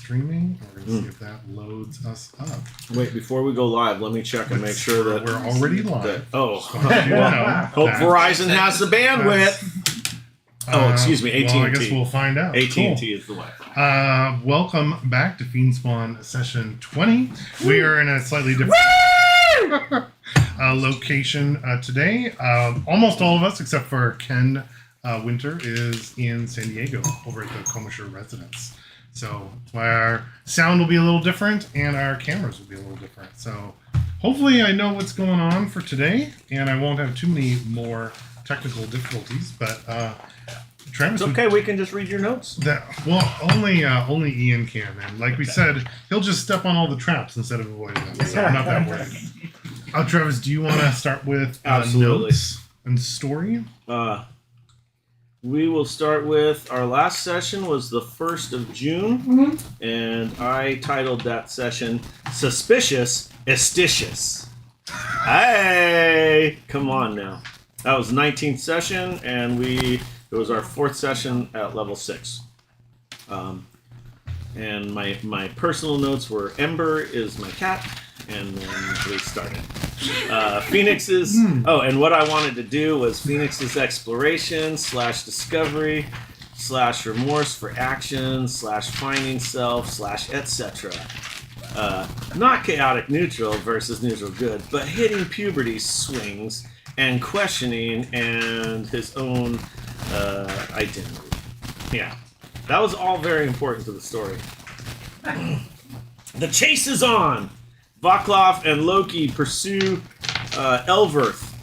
streaming. We're going to see if that loads us up. Wait, before we go live, let me check and make sure that we're already live. Hope That, Verizon has the bandwidth. Excuse me, AT&T. Well, I guess we'll find out. AT&T is the way. Welcome back to Fiend Spawn Session 20. We are in a slightly different location today. Almost all of us, except for Ken Winter, is in San Diego over at the Comisher residence. So that's why our sound will be a little different and our cameras will be a little different. So hopefully I know what's going on for today and I won't have too many more technical difficulties, but Travis, it's okay. We can just read your notes. Only Ian can, and like we said, he'll just step on all the traps instead of avoiding them. So I'm not that worried. Travis, do you want to start with notes and story? We will start with our last session was the 1st of June, and I titled that session "Suspicious Estitious." Hey, come on now. That was the 19th session, and it was our 4th session at level 6. And my personal notes were Ember is my cat, and then we started. Phoenix's... Oh, and what I wanted to do was Phoenix's exploration / discovery / remorse for action / finding self / etc. Not chaotic neutral versus neutral good, but hitting puberty swings and questioning and his own identity. Yeah, that was all very important to the story. The chase is on! Vaclav and Loki pursue Elverth.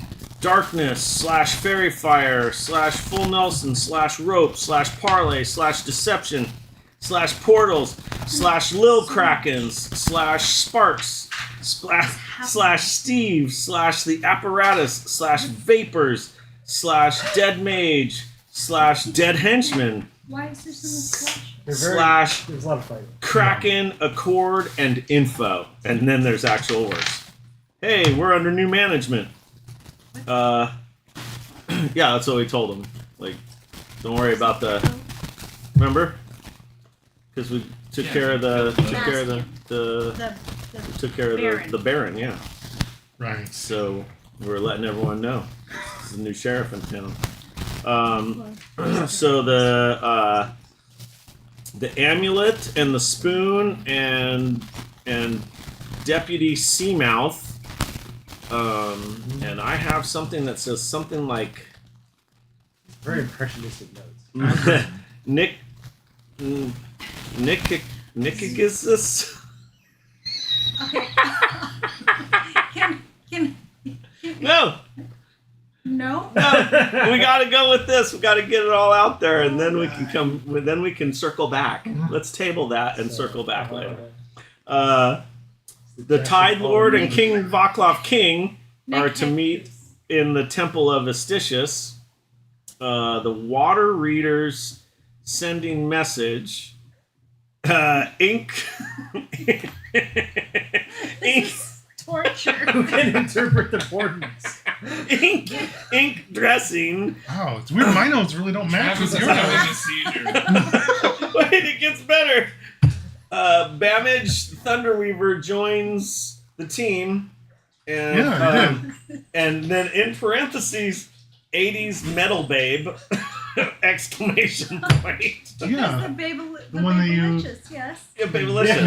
Darkness / fairy fire / full Nelson / rope / parlay / deception / portals / lil krakens / sparks / Steve / the apparatus / vapors / dead mage / dead henchman. Why is there so much / there's a lot of fighting. Kraken, Accord, and Info. And then there's actual words. Hey, we're under new management. Yeah, that's what we told them. Like, don't worry about the... Remember? Because we took care of the Baron, yeah. Right. So we're letting everyone know. There's a new sheriff in town. So the amulet and the spoon and Deputy Seamouth, and I have something that says something like very impressionistic notes. Nikigisus. Okay. Can No. No. We got to go with this. We got to get it all out there, and then we can come. Then we can circle back. Let's table that and circle back later. The Tide Lord and King Vaclav King are to meet in the Temple of Estitious. The Water Readers sending message. Ink. Ink. Torture. Who can interpret the portents? Ink dressing. Wow, it's weird. My notes really don't match with yours. having a seizure. Wait, it gets better. Bamage Thunderweaver joins the team, and and then in parentheses, 80s metal babe! Exclamation point. Yeah. The The one that you... yes. Yeah, Babylicious.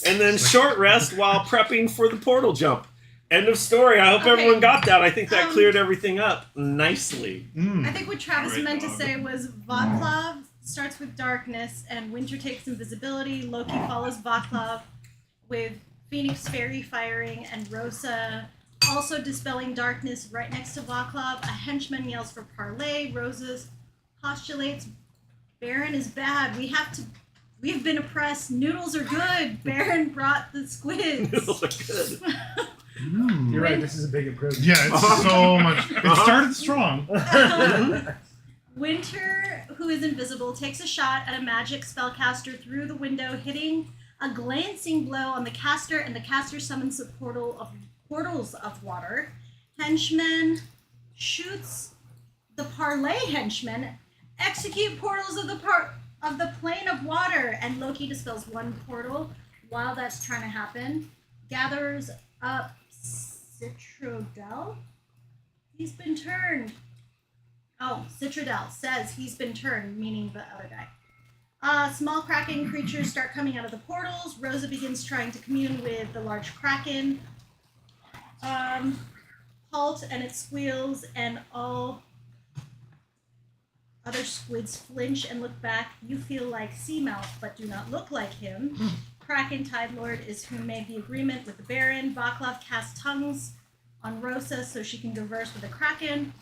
And then short rest while prepping for the portal jump. End of story. I hope everyone got that. I think that cleared everything up nicely. I think what Travis meant to say was Vaclav starts with darkness and Winter takes invisibility. Loki follows Vaclav with Phoenix fairy firing and Rosa also dispelling darkness right next to Vaclav. A henchman yells for parlay. Rosa postulates Baron is bad. We've been oppressed. Noodles are good. Baron brought the squids. Noodles are good. You're right, this is a big improvement. Yeah, it's so much. It started strong. Winter, who is invisible, takes a shot at a magic spellcaster through the window, hitting a glancing blow on the caster, and the caster summons the portals of water. Henchman shoots the parlay henchman execute portals of the plane of water, and Loki dispels one portal while that's trying to happen. Gathers up Citrodel. He's been turned. Oh, Citrodel says he's been turned, meaning the other guy. Small kraken creatures start coming out of the portals. Rosa begins trying to commune with the large kraken. Halt, and it squeals, and all other squids flinch and look back. You feel like Seamouth, but do not look like him. Kraken Tide Lord is who made the agreement with the Baron. Vaclav casts tongues on Rosa so she can converse with the Kraken.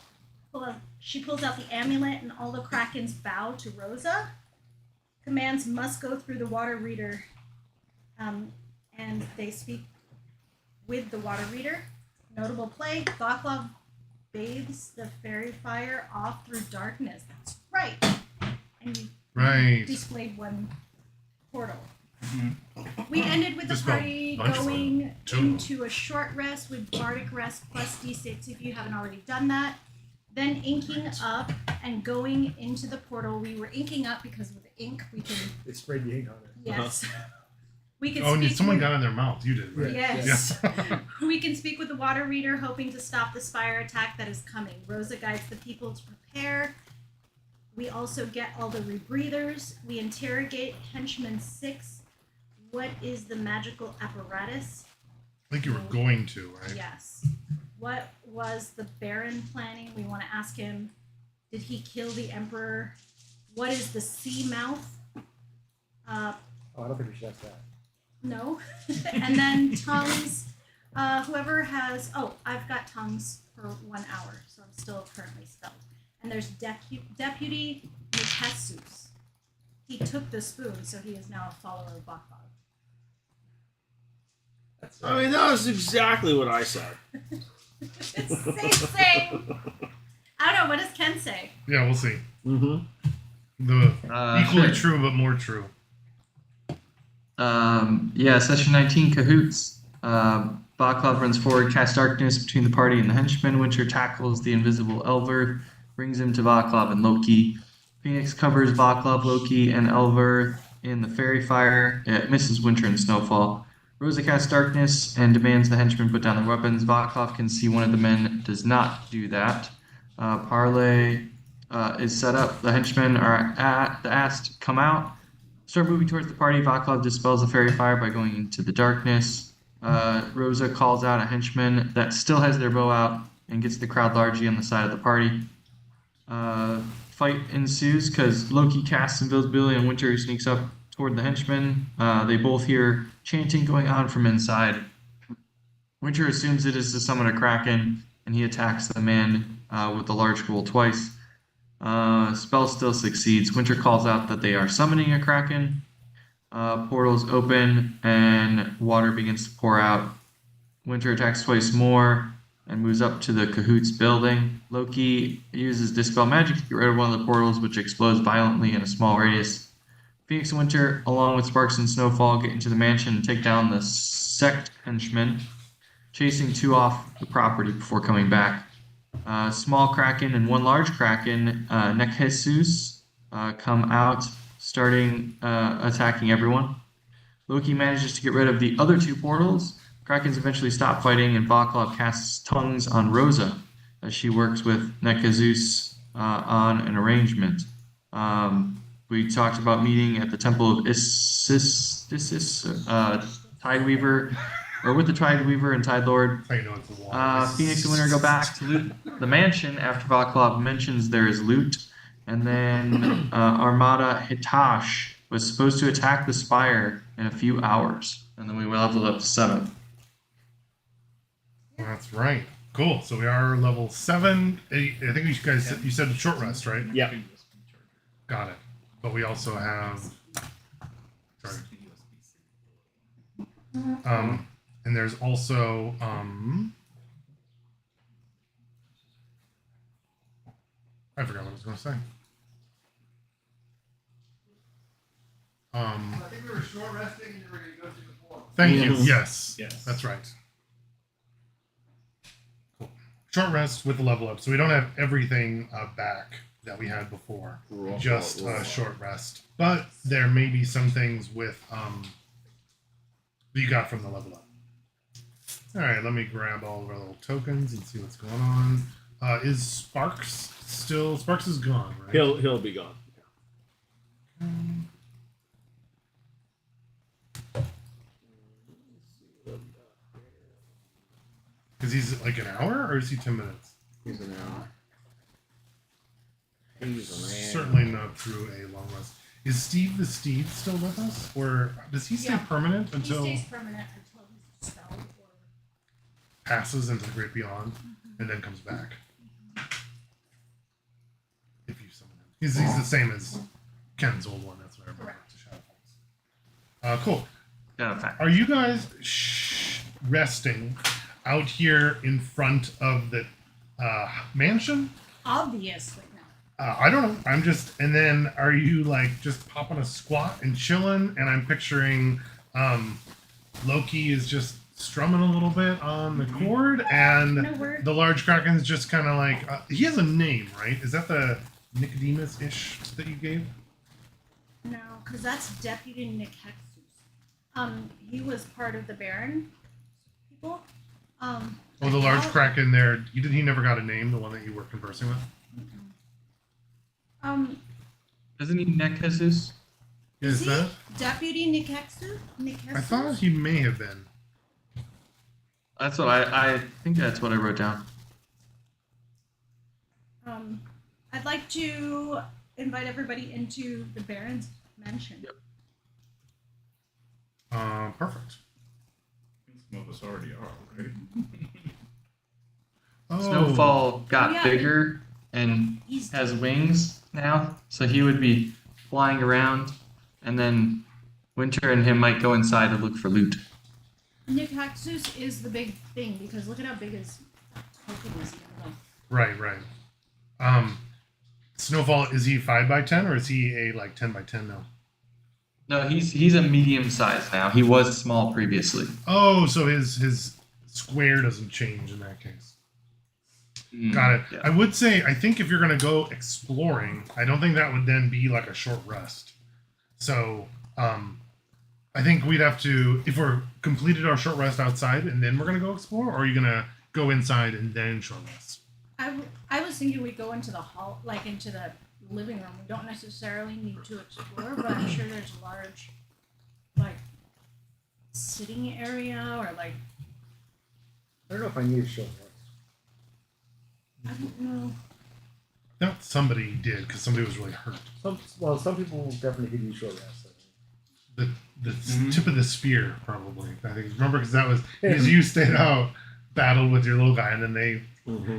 She pulls out the amulet, and all the Krakens bow to Rosa. Commands must go through the water reader, and they speak with the water reader. Notable play, Vaclav bathes the fairy fire off through darkness. That's right. And you displayed one portal. Mm-hmm. We ended with the party going into a short rest with Bardic Rest plus D6 if you haven't already done that. Then inking up and going into the portal. We were inking up because with the ink we can... They sprayed the ink on it. Yes. We can and someone got in their mouth. You did, right? Yes. Yeah. We can speak with the water reader, hoping to stop the spire attack that is coming. Rosa guides the people to prepare. We also get all the rebreathers. We interrogate Henchman 6. What is the magical apparatus? I think you were going to, right? Yes. What was the Baron planning? We want to ask him, did he kill the Emperor? What is the Seamouth? I don't think we should ask that. No. And then tongues. Whoever has... Oh, I've got tongues for 1 hour, so I'm still currently spelled. And there's Deputy Mitesus. He took the spoon, so he is now a follower of Baclav. I mean, that was exactly what I said. It's the same thing. I don't know. What does Ken say? Yeah, we'll see. Mm-hmm. The equally true, but more true. Session 19, Cahoots. Vaclav runs forward, casts darkness between the party and the henchman. Winter tackles the invisible Elver, brings him to Vaclav and Loki. Phoenix covers Vaclav, Loki, and Elver in the fairy fire. It misses Winter and Snowfall. Rosa casts darkness and demands the henchmen put down their weapons. Vaclav can see one of the men does not do that. Parley is set up. The henchmen are asked to come out. Start moving towards the party. Vaclav dispels the fairy fire by going into the darkness. Rosa calls out a henchman that still has their bow out and gets the crowd largely on the side of the party. Fight ensues because Loki casts invisibility and Winter sneaks up toward the henchmen. They both hear chanting going on from inside. Winter assumes it is to summon a kraken, and he attacks the man with the large scroll twice. Spell still succeeds. Winter calls out that they are summoning a kraken. Portals open, and water begins to pour out. Winter attacks twice more and moves up to the Cahoots building. Loki uses Dispel Magic to get rid of one of the portals, which explodes violently in a small radius. Phoenix and Winter, along with Sparks and Snowfall, get into the mansion and take down the sect henchmen, chasing 2 off the property before coming back. Small kraken and 1 large kraken, Nekhesus, come out, starting attacking everyone. Loki manages to get rid of the other 2 portals. Krakens eventually stop fighting, and Vaclav casts tongues on Rosa as she works with Nekhesus on an arrangement. We talked about meeting at the Temple of Isis, Tideweaver, or with the Tideweaver and Tide Lord. Phoenix and Winter go back to loot the mansion after Vaclav mentions there is loot. And then Armada Hitash was supposed to attack the Spire in a few hours. And then we leveled up to 7. That's right. Cool. So we are level 7. I think you guys said, you said a short rest, right? Yeah. Got it. But we also have... Sorry. And there's also... I forgot what I was going to say. I think we were short resting and you were going to go through the portal. Thank you. Yes. Yes. That's right. Cool. Short rest with the level up. So we don't have everything back that we had before. Roll, Just roll, roll. a short rest. But there may be some things with that you got from the level up. All right, let me grab all of our little tokens and see what's going on. Is Sparks still? Sparks is gone, right? He'll be gone. Because he's like an hour, or is he 10 minutes? He's an hour. He's an hour. Certainly not through a long rest. Is Steve the Steed still with us, or does he stay Yeah. permanent until He stays permanent until he's dispelled or passes into the Great Beyond and then comes back? If you summon him, he's the same as Ken's old one. That's what I remember. Correct. To Shadowfax. Cool. Yeah, in fact. Are you guys resting out here in front of the mansion? obviously now. I don't know. I'm just, and then are you like just popping a squat and chilling? And I'm picturing Loki is just strumming a little bit on the chord, and No, we're the large kraken's just kind of like he has a name, right? Is that the Nicodemus ish that you gave? no, because that's Deputy Nick Hexus. He was part of the Baron people. Oh, the large kraken there. He never got a name. The one that you were conversing with. Isn't he Neck Jesus? Is he that? Deputy Nick Hexus? I thought he may have been. That's what I think that's what I wrote down. I'd like to invite everybody into the Baron's mansion. Yep. Perfect. Some of us already are, right? Oh, Snowfall got yeah. bigger and He's has wings now, so he would be flying around, and then Winter and him might go inside to look for loot. Nick Hexus is the big thing because look at how big his token is. right. Snowfall, is he 5x10 or is he a like 10x10 now? No, he's a medium size now. He was small previously. Oh, so his square doesn't change in that case. Got it. Yeah. I would say, I think if you're going to go exploring, I don't think that would then be like a short rest. So, I think we'd have to, if we're completed our short rest outside and then we're going to go explore, or are you going to go inside and then short rest? I was thinking we go into the hall, like into the living room. We don't necessarily need to explore, but I'm sure there's a large, like, sitting area or like I don't know if I need a short rest. I don't know. That somebody did because somebody was really hurt. Some people definitely could use short rest. I think. The tip of the spear, probably. I think. Remember, because that was because you stayed out, battled with your little guy, and then they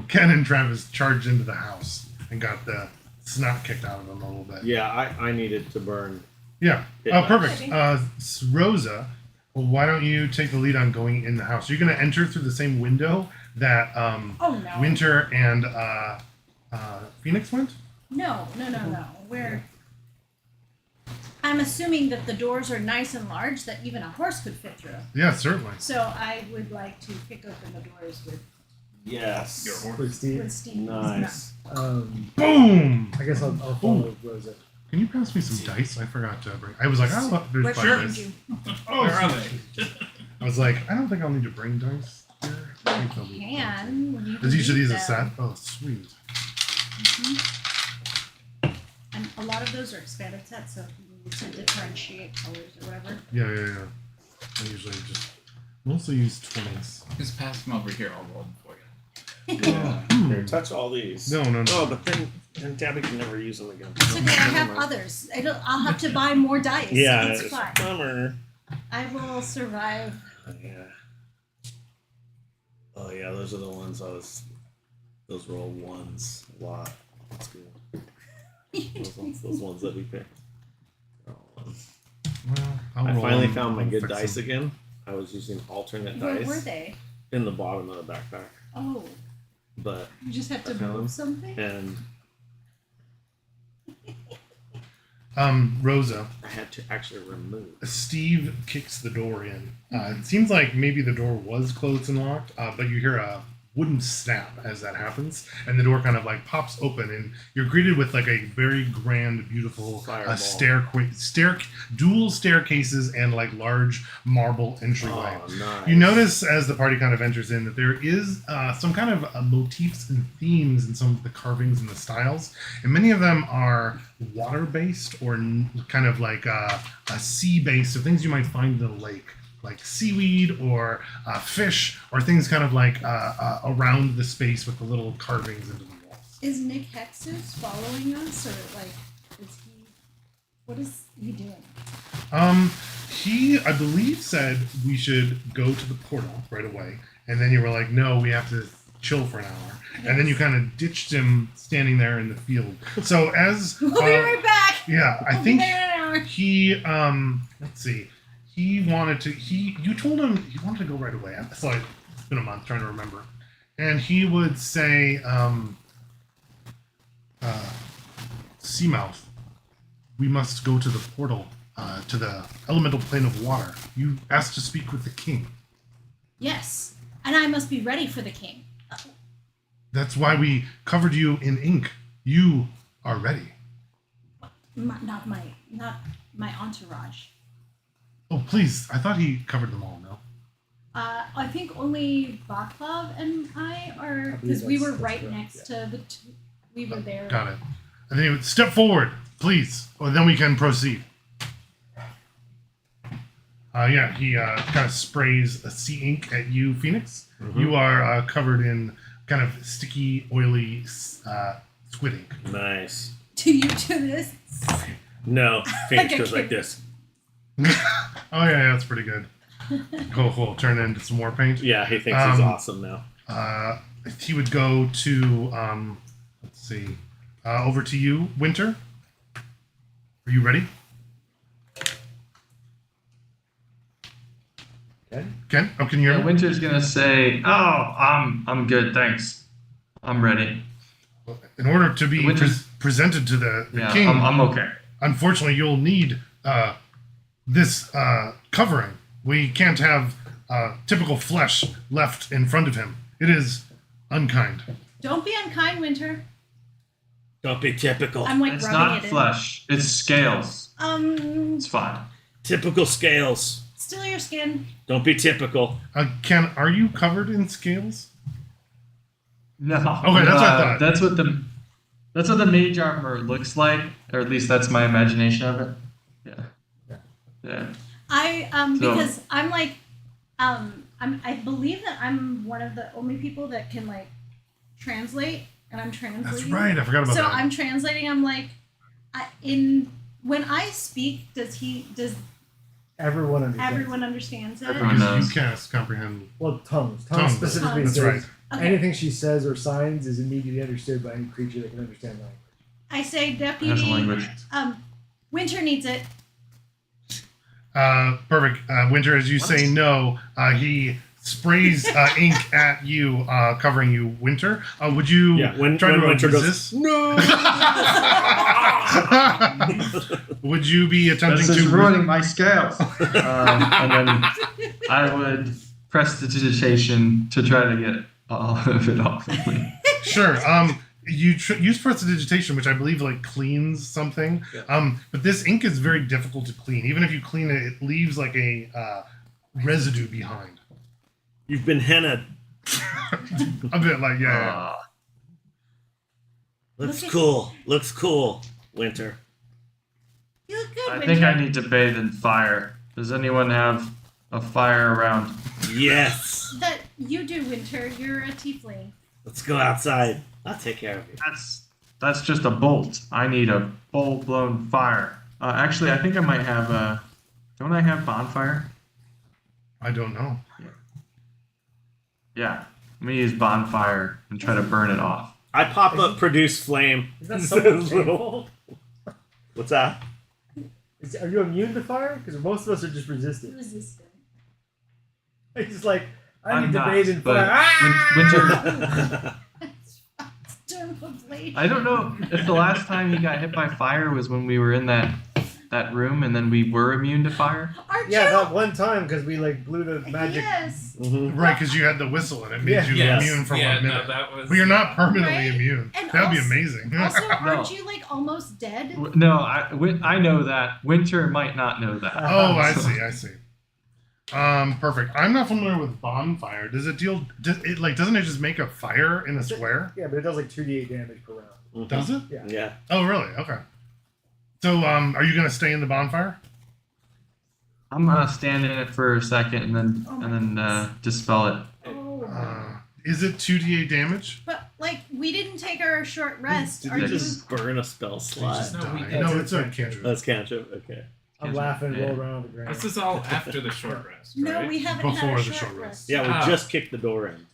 Ken and Travis charged into the house and got the snot kicked out of them a little bit. Yeah, I needed to burn. Yeah. Yeah. Oh, perfect. Rosa, well, why don't you take the lead on going in the house? You're going to enter through the same window that Oh no. Winter and Phoenix went. No. I'm assuming that the doors are nice and large that even a horse could fit through. Yeah, certainly. So I would like to pick open the doors with Yes. Your horse. With Steve. Steve. Nice. Boom! I guess I'll follow Rosa. Can you pass me some dice? I forgot to bring. I was like, oh, look, there's Where 5 should dice. you? Oh, Where are they? I was like, I don't think I'll need to bring dice here. I think they'll be fine. Can. You Is each of these a them. set? Oh, sweet. And a lot of those are expanded sets, so you need to differentiate colors or whatever. Yeah. I usually just mostly use 20s. Just pass them over here. I'll roll them for you. Here, touch all these. No. Oh, but then Tabby can never use them again. It's okay, I have Never mind. others. I'll have to buy more dice. Yeah, it's it's fine. a bummer. I will survive. Yeah. Oh yeah, those are the ones those roll ones a lot. That's cool. Those ones that we picked. They're all ones. Well, I'll I roll finally them. found my I'll good fix dice them. again. I was using alternate Where dice were they? in the bottom of the backpack, Oh, but you just have to I found them. move something? and Rosa, I had to actually remove. Steve kicks the door in. It seems like maybe the door was closed and locked, but you hear a wooden snap as that happens, and the door kind of like pops open, and you're greeted with like a very grand, beautiful dual staircases and like large marble entryway. Oh, nice. You notice as the party kind of enters in that there is some kind of motifs and themes in some of the carvings and the styles, and many of them are water-based or kind of like a sea-based, so things you might find in the lake, like seaweed or fish, or things kind of like around the space with the little carvings into the walls. Is Nick Hexus following us, or like, is he? What is he doing? He, I believe, said we should go to the portal right away, and then you were like, no, we have to chill for an hour, and then you kind of ditched him standing there in the field. So as We'll be right back. yeah, I We'll think be there in an hour. he let's see. You told him he wanted to go right away. So it's been a month trying to remember. And he would say, Seamouth, we must go to the portal, to the elemental plane of water. You asked to speak with the king. Yes, and I must be ready for the king. That's why we covered you in ink. You are ready. Not my entourage. Oh, please. I thought he covered them all, no? I think only Vaclav and I are, believe because we were that's right correct, next to the two. We were there. Got it. And then he would step forward, please. Or then we can proceed. He kind of sprays a sea ink at you, Phoenix. Mm-hmm. You are covered in kind of sticky, oily squid ink. Nice. Do you do this? No, Phoenix Like a goes like kid. this. Oh, yeah, that's pretty good. Cool. Turn it into some more paint. Yeah, he thinks he's awesome now. He would go to, let's see, over to you, Winter. Are you ready? Okay. Ken? Oh, can you hear me? Winter's gonna say, "Oh, I'm good, thanks. I'm ready." In order to be Winter's- presented to the Yeah, king, I'm okay. unfortunately, you'll need this covering. We can't have typical flesh left in front of him. It is unkind. Don't be unkind, Winter. Don't be typical. I'm like It's rubbing not it flesh. It's scales. in. It's fine. Typical scales. Still your skin. Don't be typical. Ken, are you covered in scales? No. Okay, that's what I thought. That's what the mage armor looks like, or at least that's my imagination of it. Yeah. I So- because I'm like I believe that I'm one of the only people that can like translate, and I'm translating. That's right. I forgot about So that. I'm translating. I'm like, when I speak, does Everyone understands. everyone understands it? Everyone Because knows. you cast comprehend. Well, tongues. Tongues. Specifically Tongues. says That's Okay. anything she says or signs is immediately understood by any creature that can understand language. I say, It has a Deputy. language. Winter needs it. Perfect. Winter, as you say no, he sprays ink at you, covering you, Winter. Would you When try to Winter resist? goes, no. Would you be attempting This is to ruining my scales. And then I would press the digitation to try to get all of it off of me. Sure. You use prestidigitation, which I believe like cleans something. But this ink is very difficult to clean. Even if you clean it, it leaves like a residue behind. You've been hennaed. A bit like yeah. Looks Look at- cool. Looks cool. Winter. You look good, I Winter. think I need to bathe in fire. Does anyone have a fire around? Yes. That you do, Winter. You're a tiefling. Let's go outside. I'll take care of you. That's just a bolt. I need a full-blown fire. Actually, I think I might have a... Don't I have bonfire? I don't know. Yeah. Let me use bonfire and try to burn it off. I pop up produce flame. Is that somewhat painful? What's that? Are you immune to fire? Because most of us are just resistant. Resistant. It's just like, I I'm need to not, bathe in but fire. Ah! Winter... Turn of blade. I don't know if the last time he got hit by fire was when we were in that that room, and then we were immune to fire? Aren't Yeah, you? that one time because we like blew the magic. Yes. Right, because you had the whistle and it made Yeah. you Yes. immune for Yeah, 1 no, minute. that was. But you're not permanently Right? immune. And That would be also- amazing. Also, aren't No. you like almost dead? No, I know that. Winter might not know that. Oh, I see. Perfect. I'm not familiar with bonfire. Does it deal? Doesn't it just make a fire in a square? Yeah, but it does like 2d8 damage per round. Mhm. Does it? Yeah. Yeah. Oh, really? Okay. So, are you gonna stay in the bonfire? I'm gonna stand in it for a second and then dispel it. Oh. Is it 2d8 damage? But like we didn't take our short rest. Did Are you you? just burn a spell slot? Just No, we die. didn't. No, it's a That's cantrip. That's cantrip. Okay. I'm laughing, Yeah. roll around on the ground. This is all after the short rest, No, right? we haven't Before had a the short short rest. rest. Yeah, we Ah. just kicked the door in.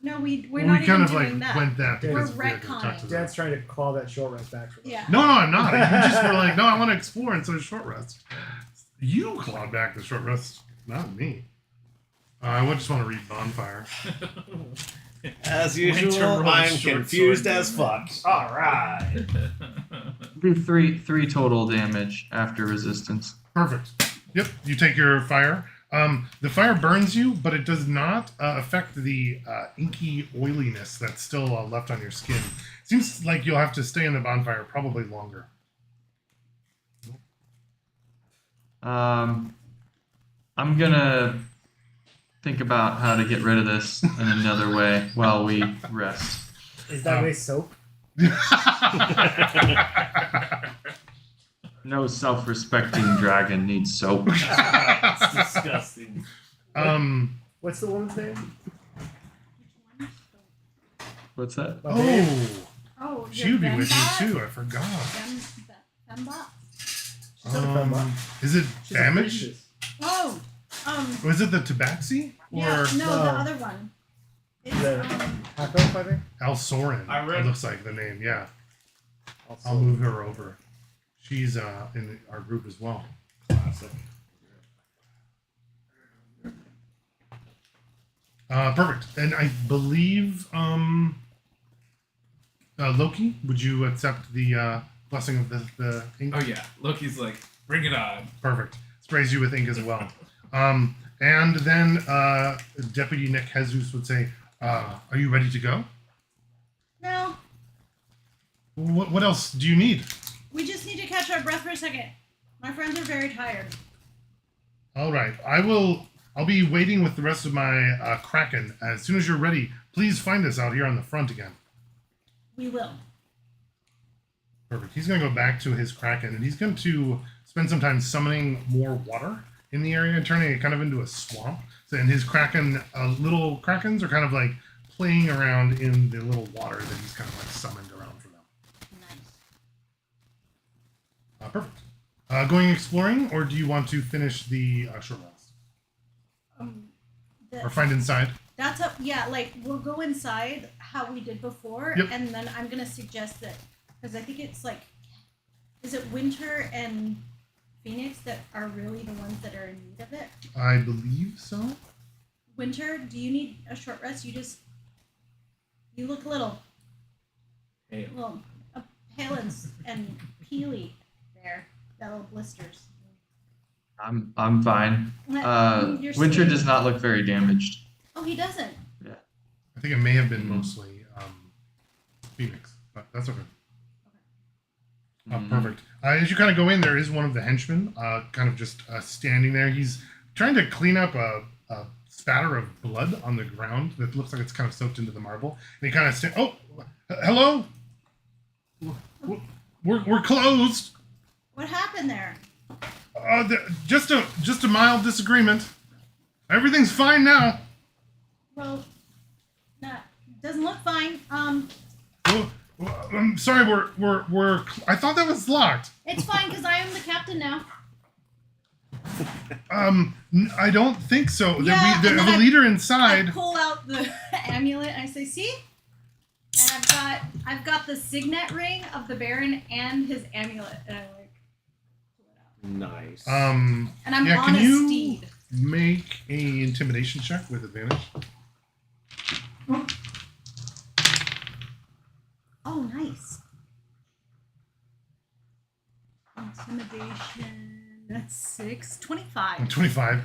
No, we're We not kind even of doing like that. went that We're because we had to talk to retconning. them. Dad's trying to claw that short rest back from us. Yeah. No, I'm not. You just were like, no, I want to explore, and so short rest. You clawed back the short rest, not me. I would just want to read bonfire. As Winter usual, rolls I'm short confused sword as fuck. damage. All right. Do three total damage after resistance. Perfect. Yep, you take your fire. The fire burns you, but it does not affect the inky oiliness that's still left on your skin. Seems like you'll have to stay in the bonfire probably longer. I'm gonna think about how to get rid of this in another way while we rest. Is that way soap? No self-respecting dragon needs soap. It's disgusting. What's the woman's name? What's that? My babe? Oh, Oh, she would be with you too. I forgot. Fembot? She's not a femme. Is it She's a damage? priestess. Oh, Was it the Tabaxi or yeah, no, No. the other one. It's The- Hakko, I think? Al Soren? I read- It looks like the name. Yeah, Also, I'll move her over. She's in our group as well. Classic. Perfect. And I believe Loki, would you accept the blessing of the ink? Oh yeah, Loki's like, bring it on. Perfect. Sprays you with ink as well. And then Deputy Nick Jesus would say, "Are you ready to go? No, What else do you need?" we just need to catch our breath for a second. My friends are very tired. All right. I'll be waiting with the rest of my Kraken. As soon as you're ready, please find us out here on the front again. We will. Perfect. He's going to go back to his Kraken, and he's going to spend some time summoning more water in the area and turning it kind of into a swamp. So, and his Kraken, little Krakens are kind of like playing around in the little water that he's kind of like summoned around for them. Nice. Perfect. Going exploring, or do you want to finish the short rest? Or find inside? That's up. Yeah, like we'll go inside how we did before, Yep. and then I'm gonna suggest that because I think it's like, is it Winter and Phoenix that are really the ones that are in need of it? I believe so. Winter, do you need a short rest? You look little, Hey, pale and peely there. Got little blisters. I'm fine. Your Winter skin- does not look very damaged. Oh, he doesn't. I think it may have been mostly Phoenix, but that's okay. Perfect. As you kind of go in, there is one of the henchmen, kind of just standing there. He's trying to clean up a spatter of blood on the ground that looks like it's kind of soaked into the marble. And he kind of hello. We're closed. What happened there? Just a mild disagreement. Everything's fine now. Well, doesn't look fine. Well, I'm sorry. We're. I thought that was locked. It's fine because I am the captain now. I don't think so. Yeah, and There's then a I- leader I inside. pull out the amulet and I say, "See, and I've got the signet ring of the Baron and his amulet." And I like pull it out. Nice. And I'm Yeah, on can a you steed. make a intimidation check with advantage? Oh, nice. Intimidation. That's 6. 25. 25.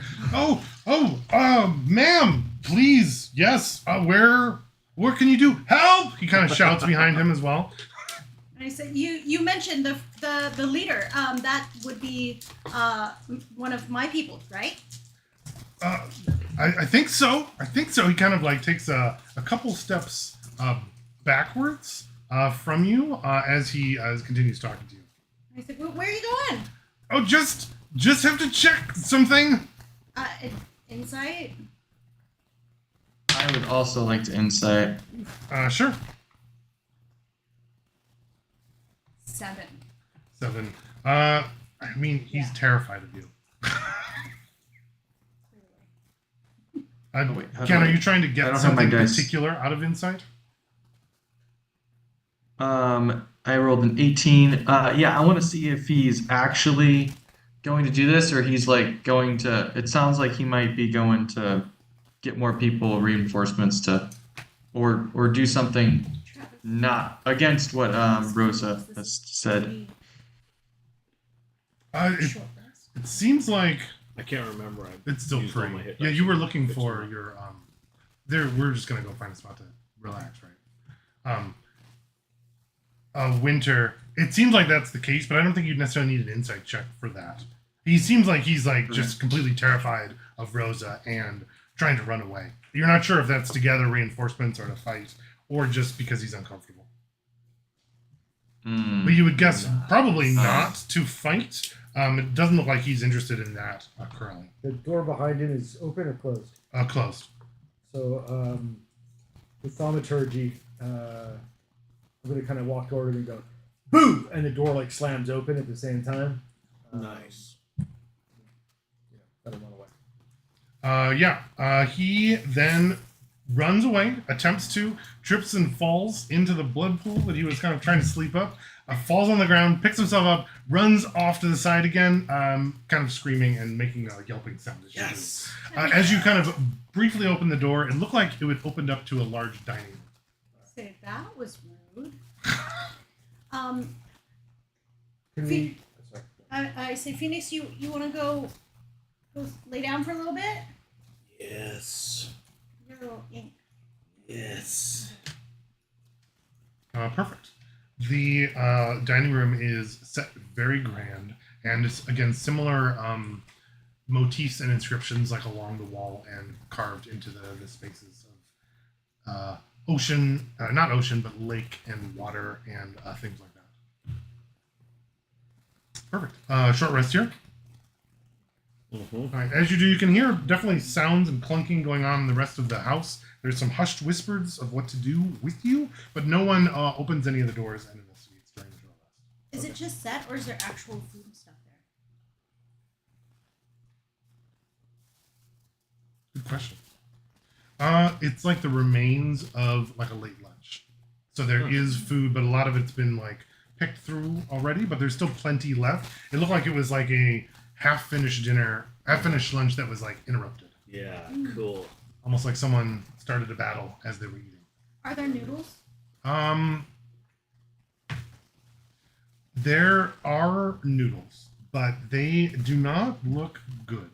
Ma'am, please, yes. What can you do? Help! He kind of shouts behind him as well. And I said, you mentioned the leader. That would be one of my people, right? I think so. He kind of like takes a couple steps backwards from you as he continues talking to you. I said, well, where are you going? Oh, just have to check something. Insight. I would also like to insight. Sure. 7. 7. I mean, he's terrified of you. Wait, how Ken, do are I- you trying to I get don't have something my dice. particular out of insight? I rolled an 18. Yeah, I want to see if he's actually going to do this or he's like going to. It sounds like he might be going to get more people, reinforcements to, or do something not against what Rosa has said. It seems like I can't remember. it's still used all free. my hit Yeah, dice. you were looking Fixed for them up. your There, we're just gonna go find a spot to relax, right? Winter. It seems like that's the case, but I don't think you'd necessarily need an insight check for that. He seems like he's like just completely terrified of Rosa and trying to run away. You're not sure if that's to gather reinforcements or to fight, or just because he's uncomfortable. But you would guess probably not to fight. It doesn't look like he's interested in that currently. The door behind him is open or closed? Closed. So, with thaumaturgy, I'm going to kind of walk over and go, boo! And the door like slams open at the same time. Nice. That'll run away. He then runs away, attempts to, trips and falls into the blood pool that he was kind of trying to sleep up, falls on the ground, picks himself up, runs off to the side again, kind of screaming and making a yelping sound as you Yes. do. As you kind of briefly open the door, it looked like it would opened up to a large dining room. Say that was rude. Can we... Sorry. I say, Phoenix, you want to go lay down for a little bit? Yes. You're a little ink. Yes. Perfect. The dining room is set very grand, and it's again similar motifs and inscriptions like along the wall and carved into the spaces of ocean, not ocean, but lake and water and things like that. Perfect. Short rest here. Mm-hmm. All right. As you do, you can hear definitely sounds and clunking going on in the rest of the house. There's some hushed whispers of what to do with you, but no one opens any of the doors and investigates during the short rest. Is it just set, or is there actual food and stuff there? Good question. It's like the remains of like a late lunch. So there is food, but a lot of it's been like picked through already, but there's still plenty left. It looked like it was like a half-finished lunch that was like interrupted. Yeah. Cool. Almost like someone started a battle as they were eating. Are there noodles? There are noodles, but they do not look good.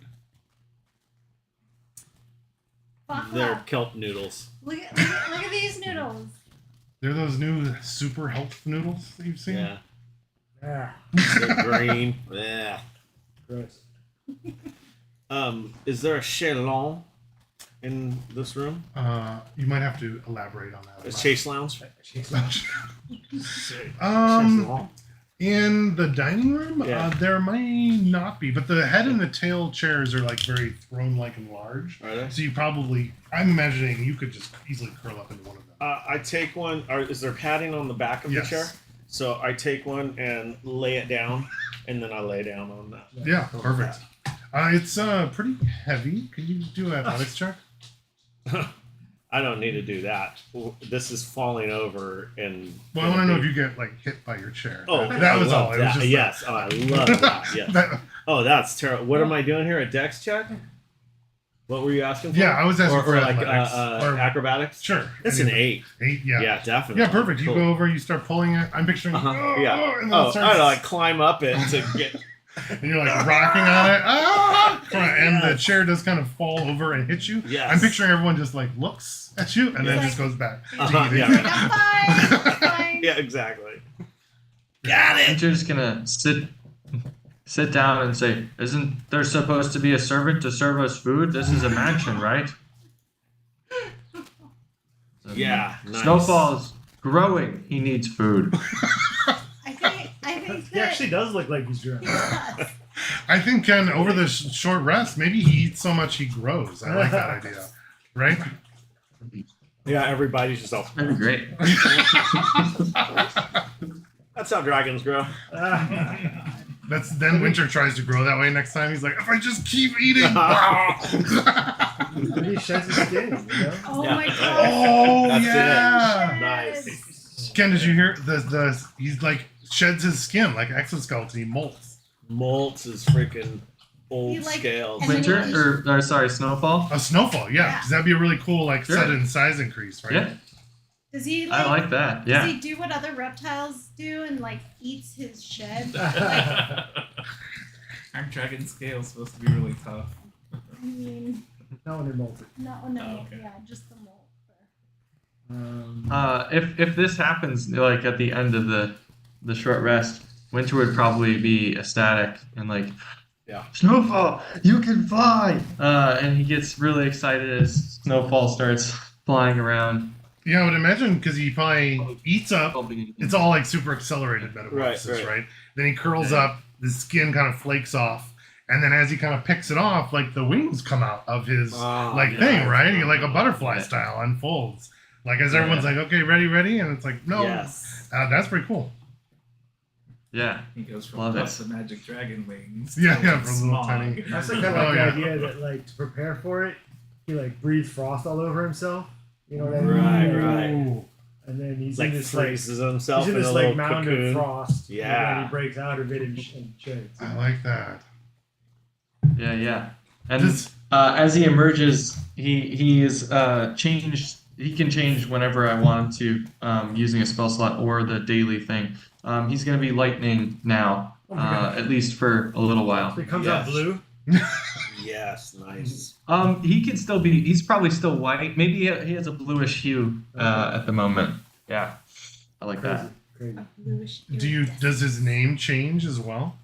They're Bakla. kelp noodles. Look at these noodles. They're those new super health noodles that you've seen. Yeah. Ah, They're green. Yeah. gross. Is there a chaise in this room? You might have to elaborate on that. A chase lounge? In the dining room, Yeah. there might not be, but the head and the tail chairs are like very throne-like and large. Are they? So you probably, I'm imagining you could just easily curl up into one of them. I take one. Is there padding on the back of Yes. the chair? So I take one and lay it down, and then I lay down on that. Yeah, perfect. It's pretty heavy. Can you do an athletics check? I don't need to do that. This is falling over and. Well, I want to know if you get like hit by your chair. Oh, that was all. love It was that. just Yes, oh, I love that. Yes. that- Oh, that's terrible. What am I doing here? A dex check? What were you asking for? Yeah, I was asking or for like athletics. Or- acrobatics. Sure. It's an Anything. 8. 8, yeah. Yeah, definitely. Yeah, perfect. You Cool. go over, you start pulling it. I'm picturing. Yeah. And then it Oh, starts, I like climb up it to get. and you're like rocking on it. And the chair does kind of fall over and hit you. Yes. I'm picturing everyone just like looks at you and then Yeah. just goes back. to Uh-huh, eating. yeah. Like, I'm fine. I'm fine. Yeah, exactly. Got it. Winter's gonna sit down and say, "Isn't there supposed to be a servant to serve us food? This is a mansion, right?" Yeah. Nice. Snowfall's growing. He needs food. I think He actually does look like he's drunk. I think Ken, over the short rest, maybe he eats so much he grows. I like that idea. Right? Yeah, everybody's just all. That'd be great. That's how dragons grow. Then Winter tries to grow that way next time. He's like, if I just keep eating. Maybe he sheds his skin, you know? Oh Yeah. my god. Oh That's yeah. it. Nice. Ken, did you hear the he's like sheds his skin like exoskeleton. He molts. Molts is freaking old You like- scales. and then Winter, or sorry, Snowfall. A snowfall, yeah, Yeah. because that'd be a really cool like Sure. sudden size increase, right? Yeah, Does he I like that. Does Yeah. he do what other reptiles do and like eats his shed? Aren't dragon scales supposed to be really tough? I mean, Not when they're molted. no, Oh, okay. yeah, just the molt. If this happens like at the end of the short rest, Winter would probably be ecstatic and like, Yeah. Snowfall, you can fly! And he gets really excited as Snowfall starts flying around. Yeah, I would imagine because he probably eats up. It's all like super accelerated metamorphosis, Right. right? Then he curls up, his skin kind of flakes off, and then as he kind of picks it off, like the wings come out of his Yeah. thing, right? He, like a butterfly style unfolds. Like as everyone's like, okay, ready, and it's like, no, Yes. that's pretty cool. Yeah. He goes from Love plus the magic dragon wings. Yeah, to yeah, like from little smog. tiny- That's like kind of Oh, like yeah. the idea that like to prepare for it, he like breathes frost all over himself. You know what I mean? Right. Ooh. And then he's Like in this like freezes himself he's in in this a like little mound cocoon. of frost. Yeah. And then he breaks out of it and sheds. I like that. Yeah. And Does- as he emerges, he is changed. He can change whenever I want him to, using a spell slot or the daily thing. He's going to be lightning now, Oh my God. at least for a little while. So he comes Yes. out blue. Yes, nice. He can still be. He's probably still white. Maybe he has a bluish hue at the moment. Yeah, I like that. Crazy. Bluish. Does his name change as well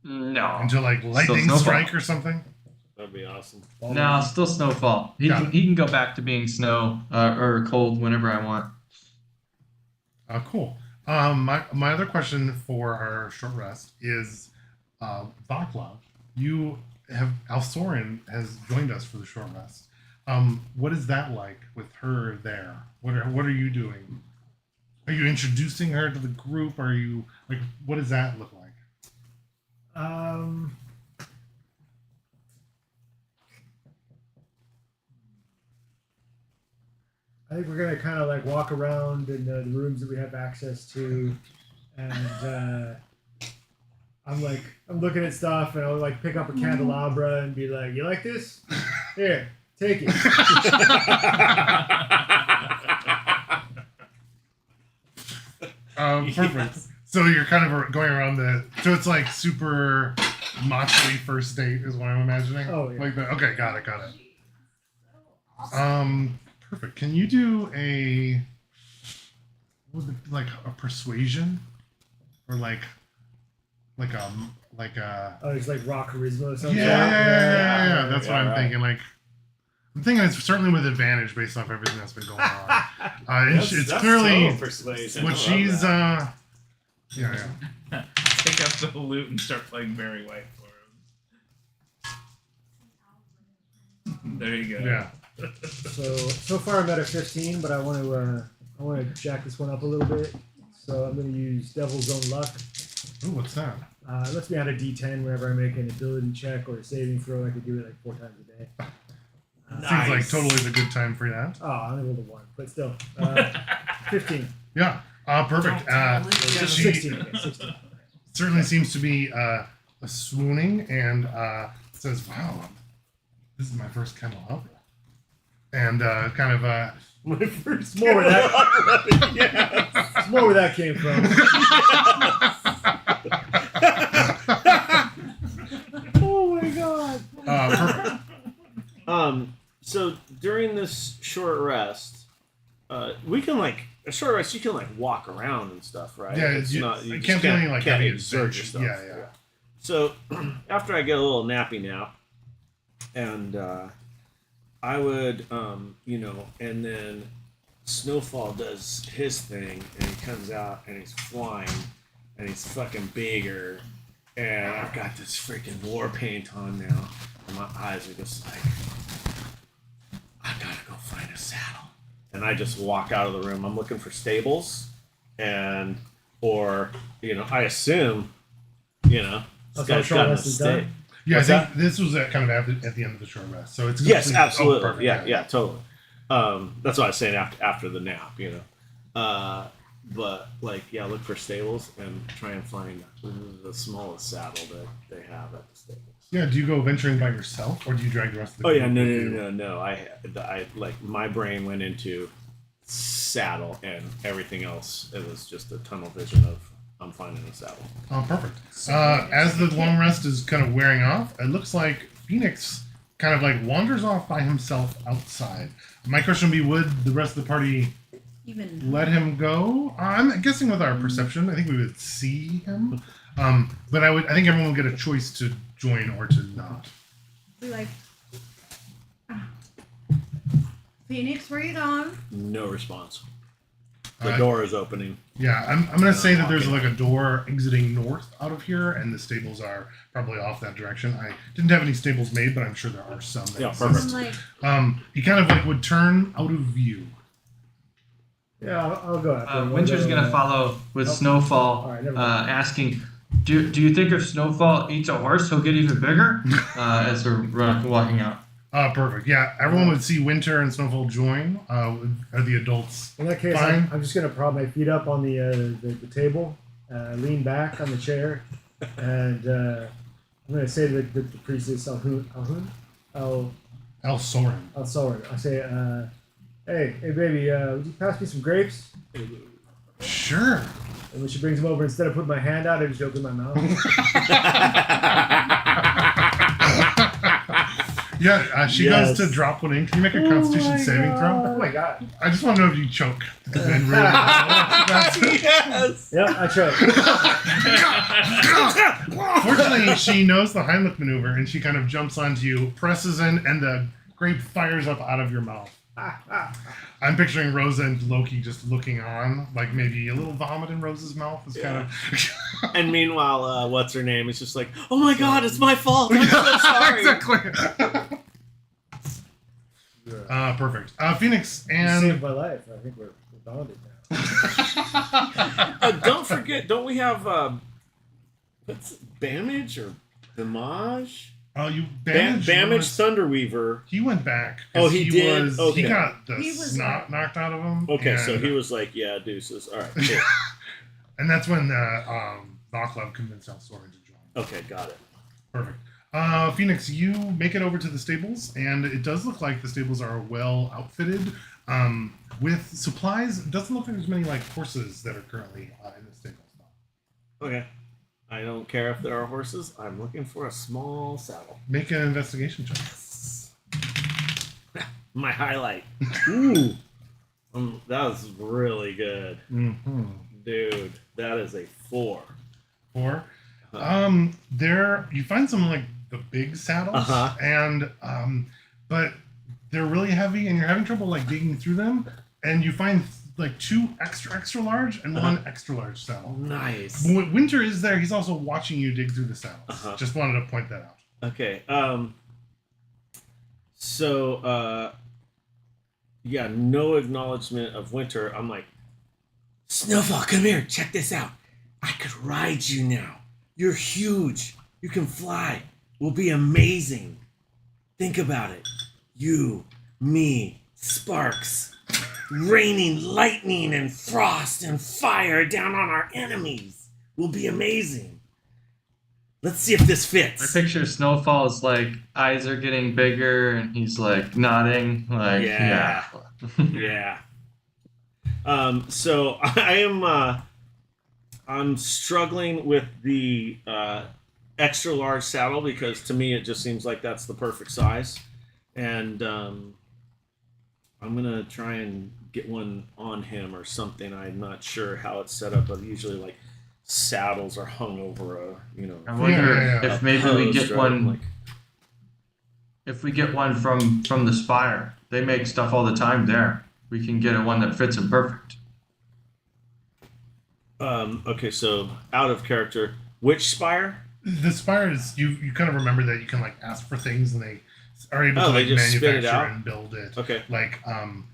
No, into like lightning Snowfall. strike or something? That'd be awesome. no, still Snowfall. He Got can, it. he can go back to being snow or cold whenever I want. Cool. My other question for our short rest is Vaclav. You have Alsorin has joined us for the short rest. What is that like with her there? What are you doing? Are you introducing her to the group? Are you like what does that look like? I think we're gonna kind of like walk around in the rooms that we have access to, and I'm looking at stuff, and I'll like pick up a candelabra and be like, "You like this? Here, take it." Perfect. So you're kind of going around so it's like super macho-y first date is what I'm imagining. Oh, yeah. Like that. Okay, got it. Perfect. Can you do like a persuasion, or like a Oh, it's like raw charisma or yeah, something. yeah. That's what I'm right. thinking. Like I'm thinking it's certainly with advantage based off everything that's been going on. It's That's clearly so persuasive. what I love she's that. yeah. Take up the lute and start playing Barry White for him. There you go. Yeah. So far I'm at a 15, but I want to jack this one up a little bit. So I'm going to use Devil's Own Luck. Ooh, what's that? It lets me add a D10 whenever I make an ability check or a saving throw. I could do it like 4 times a day. Seems like Nice. totally the good time for that. Oh, I only rolled a 1, but still. 15. Yeah. Perfect. So She 16. Okay, 16. certainly seems to be swooning and says, "Wow, This is my first candelabra. And kind of My first More where that, yes. it's more where that came from. Oh my god. perfect. So during this short rest, we can a short rest. You can walk around and stuff, right? Yeah, it's you, not. You it just can't do any can't heavy exert exertion. yourself. Yeah. So after I get a little nappy nap, and I would, and then Snowfall does his thing, and he comes out and he's flying, and he's fucking bigger, and I've got this freaking war paint on now, and my eyes are just like, I gotta go find a saddle, and I just walk out of the room. I'm looking for stables, or I assume, this That's guy's how got an short rest is estate. done? Yeah, What's I think this was kind of at the end of the short rest. So it's Yes, complete- absolutely. perfect. Yeah, totally. That's what I was saying after the nap, But look for stables and try and find the smallest saddle that they have at the stables. Yeah, do you go venturing by yourself, or do you drag the rest of the Oh yeah, group no. with you? I my brain went into saddle, and everything else. It was just a tunnel vision of I'm finding a saddle. Oh, perfect. As the long rest is kind of wearing off, it looks like Phoenix kind of wanders off by himself outside. My question would be, would the rest of the party Even let him go? I'm guessing with our perception, I think we would see him. But I think everyone would get a choice to join or to not. be like, Phoenix, where you going? No response. The Uh, door is opening. Yeah, I'm gonna say that there's a door exiting north out of here, and the stables are probably off that direction. I didn't have any stables made, but I'm sure there are some. That Yeah, exist. perfect. I'm like, He kind of would turn out of view. Yeah, I'll go after him. Winter's gonna follow with Oh. Snowfall, All right, never mind. asking, "Do you think if Snowfall eats a horse, he'll get even bigger?" As we're walking out. Perfect. Yeah, everyone would see Winter and Snowfall join. Are the adults? In that case, Fine. I'm just gonna prop my feet up on the table, lean back on the chair, and I'm gonna say to the priestess Alhun, El Soren. Soren. I say, hey baby, would you pass me some grapes? Sure. And when she brings them over, instead of putting my hand out, I just open my mouth. Yeah, she Yes. goes to drop one in. Can you make a Constitution saving Oh throw? my god! I just want to know if you choke. Then really, that's Yes. Yeah, I choke. Fortunately, she knows the Heimlich maneuver, and she kind of jumps onto you, presses in, and the grape fires up out of your mouth. I'm picturing Rosa and Loki just looking on, like maybe a little vomit in Rosa's mouth is kind of. And meanwhile, what's her name? It's just like, oh my god, it's my fault. I'm so sorry. Exactly. Perfect. Phoenix You and saved my life. I think we're bonded now. Don't forget, don't we have what's Bamage or Bamage? you Bamage was- Thunderweaver. He went back. Oh, he did? Was, Okay. He got the He was snot like- knocked out of him. Okay, so and- he was like, yeah, deuces. All right, cool. And that's when Vaclav convinced Alsorin to join. Okay, got it. Perfect. Phoenix, you make it over to the stables, and it does look like the stables are well outfitted with supplies. It doesn't look like there's many horses that are currently in the stables. Okay. I don't care if there are horses. I'm looking for a small saddle. Make an investigation check. My highlight. Ooh. That was really good. Mm-hmm. Dude, that is a 4. 4. There you find some the big saddles, Uh-huh. and but they're really heavy, and you're having trouble digging through them. And you find 2 extra large and 1 extra large saddle. Nice. When Winter is there, he's also watching you dig through the saddles. Uh-huh. Just wanted to point that out. Okay. So, yeah, no acknowledgement of Winter. I'm like, Snowfall, come here. Check this out. I could ride you now. You're huge. You can fly. We'll be amazing. Think about it. You, me, sparks, raining lightning and frost and fire down on our enemies. Will be amazing. Let's see if this I fits. picture Snowfall's like eyes are getting bigger and he's like nodding like Yeah. Yeah. So I'm struggling with the extra large saddle because to me it just seems like that's the perfect size, and I'm gonna try and get one on him or something. I'm not sure how it's set up, but usually like saddles are hung over a I wonder Yeah. if maybe we post, get right? one. Like, If we get one from the Spire, they make stuff all the time there. We can get one that fits him perfect. okay, so out of character, which spire? The Spire is you kind of remember that you can like ask for things and they are able to they like just spit it manufacture out? and build it. Okay, Like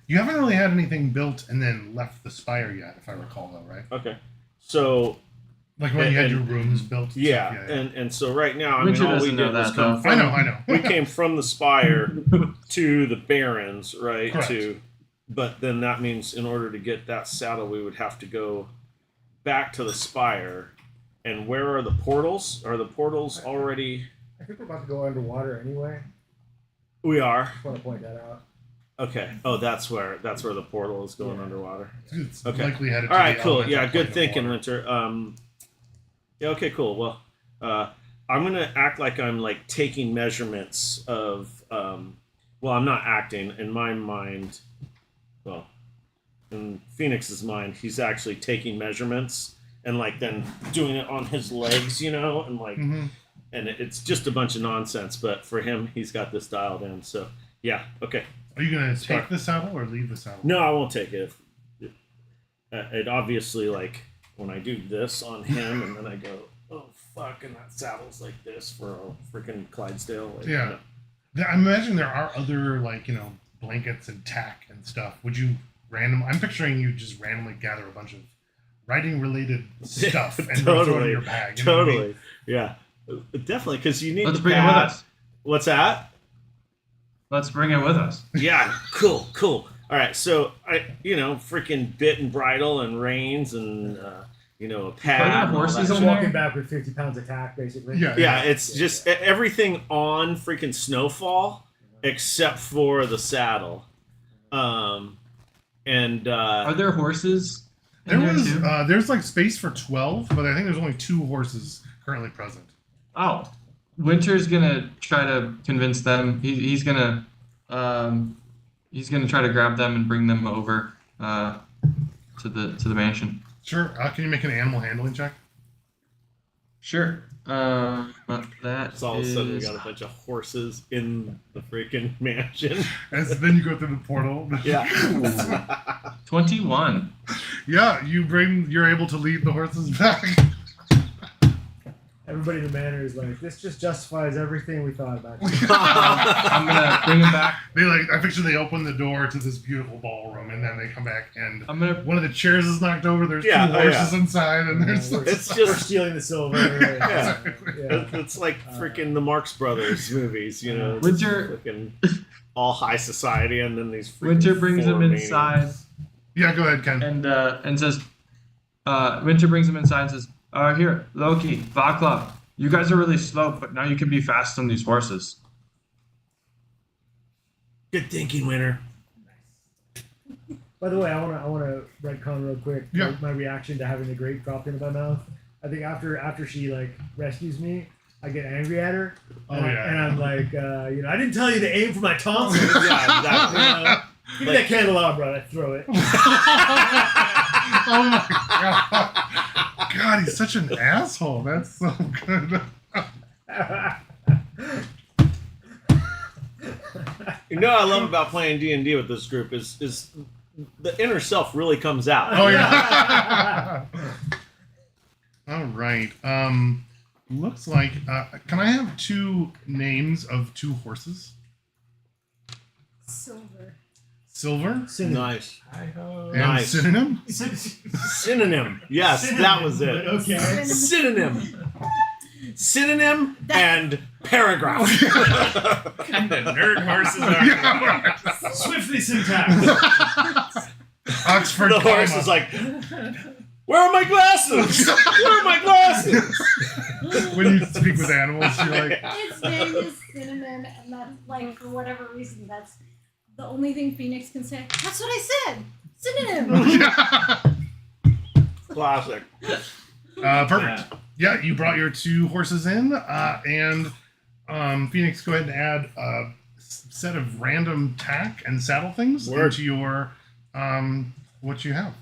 you haven't really had anything built and then left the Spire yet, if I recall, though, right? okay. So Like when you had And- your rooms built. and yeah, stuff, and so right now, I Winter mean, all we doesn't did know was that, come though. I from. know. We came from the Spire to the Barrens, right? Correct. But then that means in order to get that saddle, we would have to go back to the Spire. And where are the portals? Are the portals already? I think we're about to go underwater anyway. We are. Just want to point that out. Okay. Oh, that's where the portal is going Yeah. underwater. It's Okay. likely headed All to right. the Cool. elemental Yeah. plane Good of thinking, water. Winter. Yeah. Okay. Cool. Well, I'm gonna act like I'm like taking measurements of. Well, I'm not acting in my mind. Well, in Phoenix's mind, he's actually taking measurements and like then doing it on his legs, and like, Mhm. and it's just a bunch of nonsense. But for him, he's got this dialed in. So yeah. Okay. Are you gonna Start. take the saddle or leave the saddle? No, I won't take it. It obviously, like, when I do this on him and then I go, oh, fuck, and that saddle's like this for a freaking Clydesdale. Like, Yeah. I imagine there are other like blankets and tack and stuff. Would you I'm picturing you just randomly gather a bunch of writing related stuff and throw it in Totally. your bag. You know what I mean? Totally. Yeah. Definitely, because you need Let's to bring it with us. What's that? Let's bring it with us. Yeah, cool. All right, so freaking bit and bridle and reins and a pad. Are there and all horses that in shit. I'm there? walking back with 50 pounds of tack, basically. Yeah. Yeah, it's just everything on freaking Snowfall except for the saddle. And Are there horses There in there was too? there's like space for 12, but I think there's only 2 horses currently present. Oh, Winter's gonna try to convince them. He's gonna try to grab them and bring them over to the mansion. Sure. Can you make an animal handling check? Sure. That so all of a sudden we is got a bunch of horses in the freaking mansion. As then you go through the portal. Yeah. 21. Yeah, you're able to lead the horses back. Everybody in the manor is like, this just justifies everything we thought about. I'm gonna bring him back. I picture they open the door to this beautiful ballroom and then they come back and I'm gonna one of the chairs is knocked over, there's Yeah, 2 oh, horses yeah. inside and there's It's We're just stealing the silver. Yeah. Yeah. it's like freaking the Marx Brothers movies, It's Winter- freaking all high society, and then these freaking Winter brings him 4 inside maniacs. Yeah, go ahead, Ken. and says, Winter brings him inside and says, here, Loki, Vaclav, you guys are really slow, but now you can be fast on these horses. Good thinking, Winter. By the way, I wanna retcon real quick. Yeah. My reaction to having the grape dropped into my mouth. I think after she like rescues me, I get angry at her. Oh, and yeah. and I'm like, I didn't tell you to aim for my tonsils. Yeah, exactly. Give me that candelabra. I throw it. Oh my god. God, he's such an asshole. That's so good. I love about playing D&D with this group is the inner self really comes out. Oh yeah. All right. Looks like can I have 2 names of 2 horses? Silver. Silver Nice. and Nice. synonym? Synonym. Yes, that was it. Okay. Synonym. Synonym and paragraph. Kind of nerd horses are. Yeah, right. Swiftly syntax. Oxford The horse comma. is like, where are my glasses? Where are my glasses? when you speak with animals, you're like, Its name is Cinnamon, and that's like for whatever reason, that's the only thing Phoenix can say. That's what I said. Synonym. Classic. Perfect. Yeah, you brought your 2 horses in, and Phoenix, go ahead and add a set of random tack and saddle things Word. into your what you have.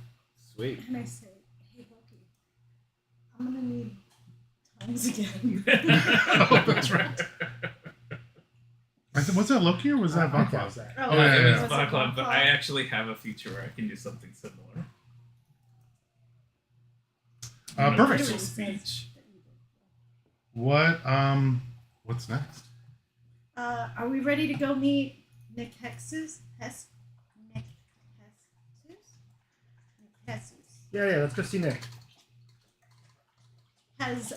Sweet. And I say, hey Loki, I'm gonna need tongues again. Oh, that's right. Was that Loki or was that I Vaclav? cast that. Oh, Oh, yeah, It yeah, was yeah. Backlog, but I actually have a feature where I can do something similar. Perfect. Universal speech. What's next? Are we ready to go meet Nick Hexus? Nick Hexus? Yeah, let's go see Nick. Has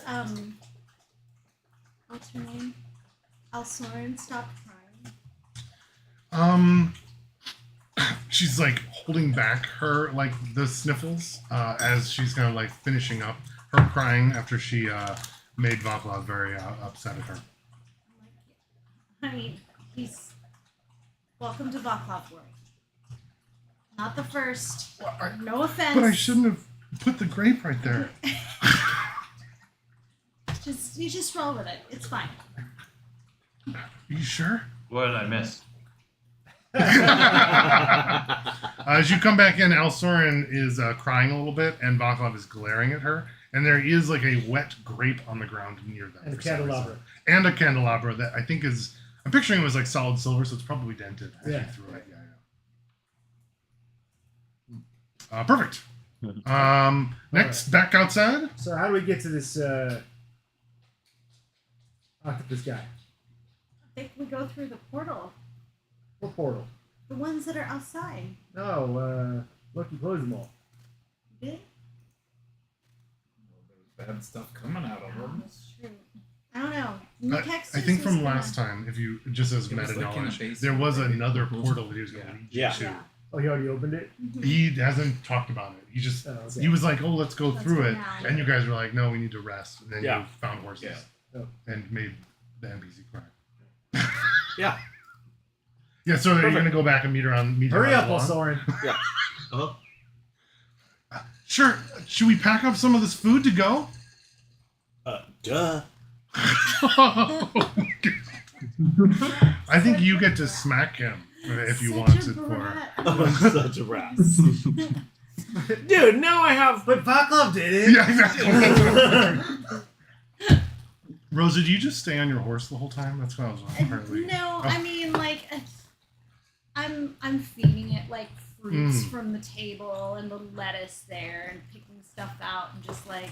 what's her name? Alsoren stopped crying. She's like holding back her like the sniffles as she's kind of like finishing up her crying after she made Vaclav very upset at her. I mean, he's welcome to Vaclav world. Not the first. No offense. But I shouldn't have put the grape right there. You just roll with it. It's fine. Are you sure? What did I miss? As you come back in, Alsoren is crying a little bit, and Vaclav is glaring at her. And there is like a wet grape on the ground near them. And a for some reason. candelabra. And a candelabra that I think is, I'm picturing it was like solid silver, so it's probably dented as Yeah. you threw it. Yeah. Perfect. Next, back outside. So how do we get to this octopus guy? I think we go through the portal. What portal? The ones that are outside. No, Loki closed them all. Did? Bad stuff coming out of Oh, them. that's true. I don't know. I Nick Hexus think was from gonna- last time, if you just as It was meta like in the knowledge, basement, there was right? another portal that he was going to lead you Yeah. to. Yeah. Oh, he already opened it? He hasn't talked about it. He just Oh, okay. he was like, "Oh, let's go Let's through go it," now. and you guys were like, "No, we need to rest." And then Yeah. you found horses Yeah. Oh. and made the NPC cry. Yeah. Yeah, so are you Perfect. going to go back and meet her on? Meet her Hurry on up, the lawn? Alsoren. Uh-huh. Sure. Should we pack up some of this food to go? Duh. I think you get to smack him if you Such want a it for. brat. I'm such a rat. Dude, now I have. But Vaclav did it. Yeah, exactly. Rosa, did you just stay on your horse the whole time? That's what I was apparently. No, I mean like I'm feeding it like fruits from the table and the lettuce there and picking stuff out and just like,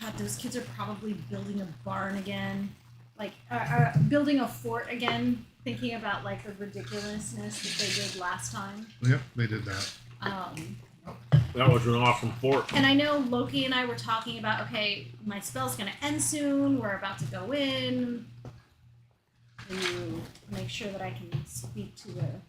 God, those kids are probably building a barn again, like building a fort again, thinking about like the ridiculousness that they did last time. Yep, they did that. That was an awesome fort. And I know Loki and I were talking about, okay, my spell's gonna end soon. We're about to go in. To make sure that I can speak to the king.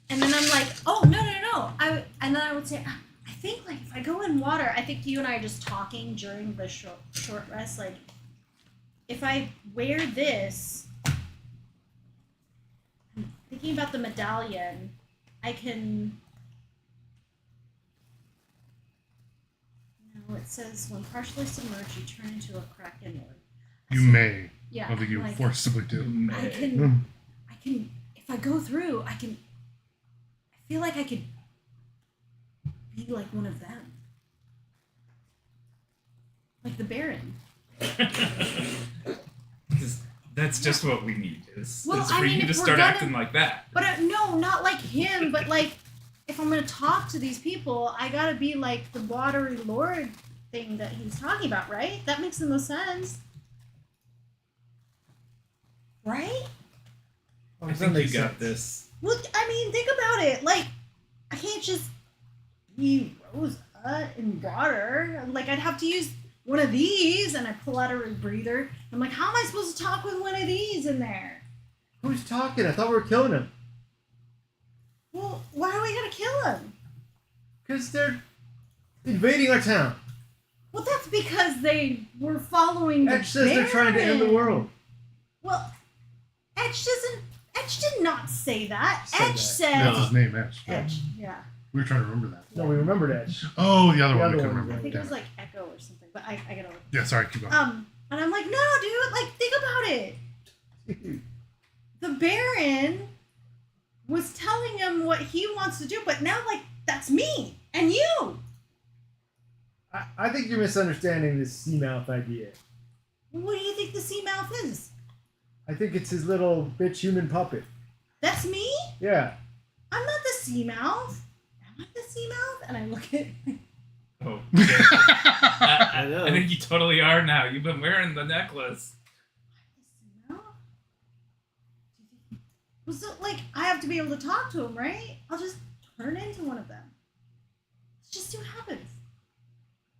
And then I'm like, oh no. And then I would say, I think like if I go in water, I think you and I are just talking during the short rest. Like, if I wear this, I'm thinking about the medallion. I can. No, it says when partially submerged, you turn into a kraken. You may. Yeah. I don't think you like, forcibly do. I can. If I go through, I can. I feel like I could be like one of them, like the Baron. That's just what we need. Is Well, for I mean, you to if we're start gonna- acting like that. But no, not like him. But like, if I'm gonna talk to these people, I gotta be like the watery lord thing that he's talking about, right? That makes the most sense, right? Oh, I that think you makes got sense. this. Well, I mean, think about it. Like, I can't just be Rosa in water. Like, I'd have to use one of these, and I pull out a rebreather. I'm like, how am I supposed to talk with one of these in there? Who's talking? I thought we were killing him. Well, why are we gonna kill him? Because they're invading our town. Well, that's because they were following the Edge says they're trying to end the Baron. world. Well, Edge did not say that. Said Edge that. said That's his name, Edge. Edge. Yeah. We were trying to remember that. No, we remembered Edge. Oh, the other The one other we couldn't one, remember. I think it Damn was it. like Echo or something, but I gotta look. Yeah, sorry, keep going. And I'm like, no, dude, like think about it. The Baron was telling him what he wants to do, but now like that's me and you. I think you're misunderstanding this sea mouth idea. What do you think the sea mouth is? I think it's his little bitch human puppet. That's me? Yeah. I'm not the sea mouth. Am I the sea mouth? And I look at Oh, I know. I think you totally are now. You've been wearing the necklace. the sea mouth. Well, so like I have to be able to talk to him, right? I'll just turn into one of them. Let's just see what happens.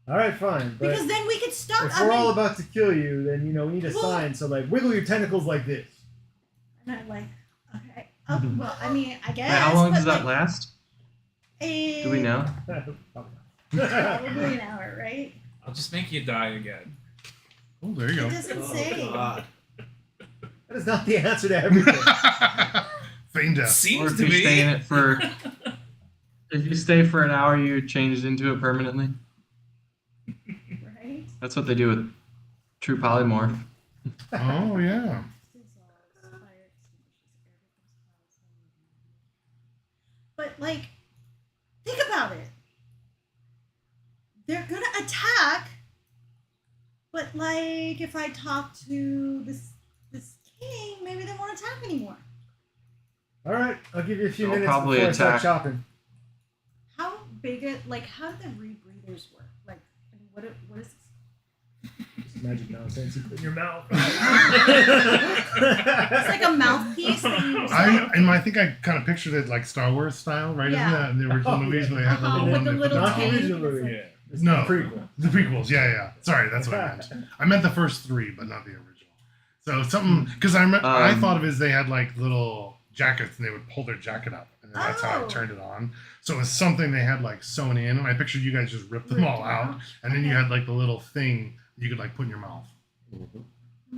All right, fine. But Because then we could stop. if we're all about to kill you, then we need a Well- sign. So like, wiggle your tentacles like this. And I'm like, okay. Oh, well, I mean, I guess. Wait, how long but, does that like, last? Do we know? Probably Probably an hour, right? I'll just make you die again. Oh, there you It go. doesn't Oh, say. God. That is not the answer to everything. Feign death. Or Seems if to you be. stay in it for, if you stay for an hour, you change into it permanently. Right? That's what they do with true polymorph. Oh, yeah. But like, think about it. They're gonna attack, but like, if I talk to this king, maybe they won't attack anymore. All right, I'll give you a few They'll minutes probably before I start attack. shopping. How big it? Like, how do the rebreathers work? Like, I mean, what is this? Just magic nonsense you put in your mouth. It's like a mouthpiece that you. I think I kind of pictured it like Star Wars style, right? Yeah. Isn't that in the original Oh, movies yeah. where they had the Uh-huh, little with one the that put little Not the tank. original movie. Yeah. It's No. the prequel. The prequels, yeah. Sorry, that's what I meant. I meant the first three, but not the original. So something because I thought of it as they had like little jackets and they would pull their jacket up, and then that's how I Oh. turned it on. So it was something they had like sewn in, and I pictured you guys just ripped them all out, and then you Okay. had like the little thing you could like put in your mouth. Mhm.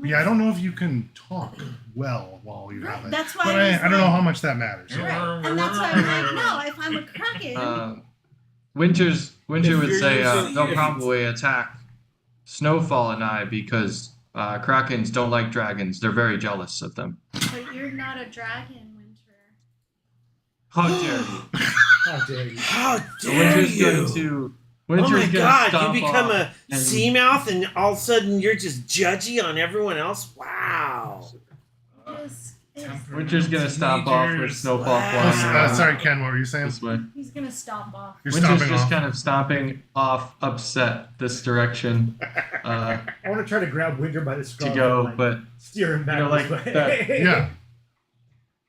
Yeah, I don't know if you can talk well while you have Right, it, that's why but I was I don't know like- how much that matters. Right, and that's why I'm like, no, if I'm a kraken, Winter If would you're say using- they'll if- probably attack Snowfall and I because Krakens don't like dragons. They're very jealous of them. but you're not a dragon, Winter. How dare you? How dare you? How So dare Winter's you? going to. Oh Winter's my gonna God! stomp You become off a and- sea mouth, and all of a sudden you're just judgy on everyone else. Wow. Winter's gonna stomp off with Teenagers. Snowfall Wow. flying around Sorry, Ken, what were you saying? this way. He's gonna stomp off. You're Winter's stomping just off. kind of stomping off, upset this direction I want to try to grab Winter by the scruff to go, and, like, but steer him back. you know, like this way. that- Yeah.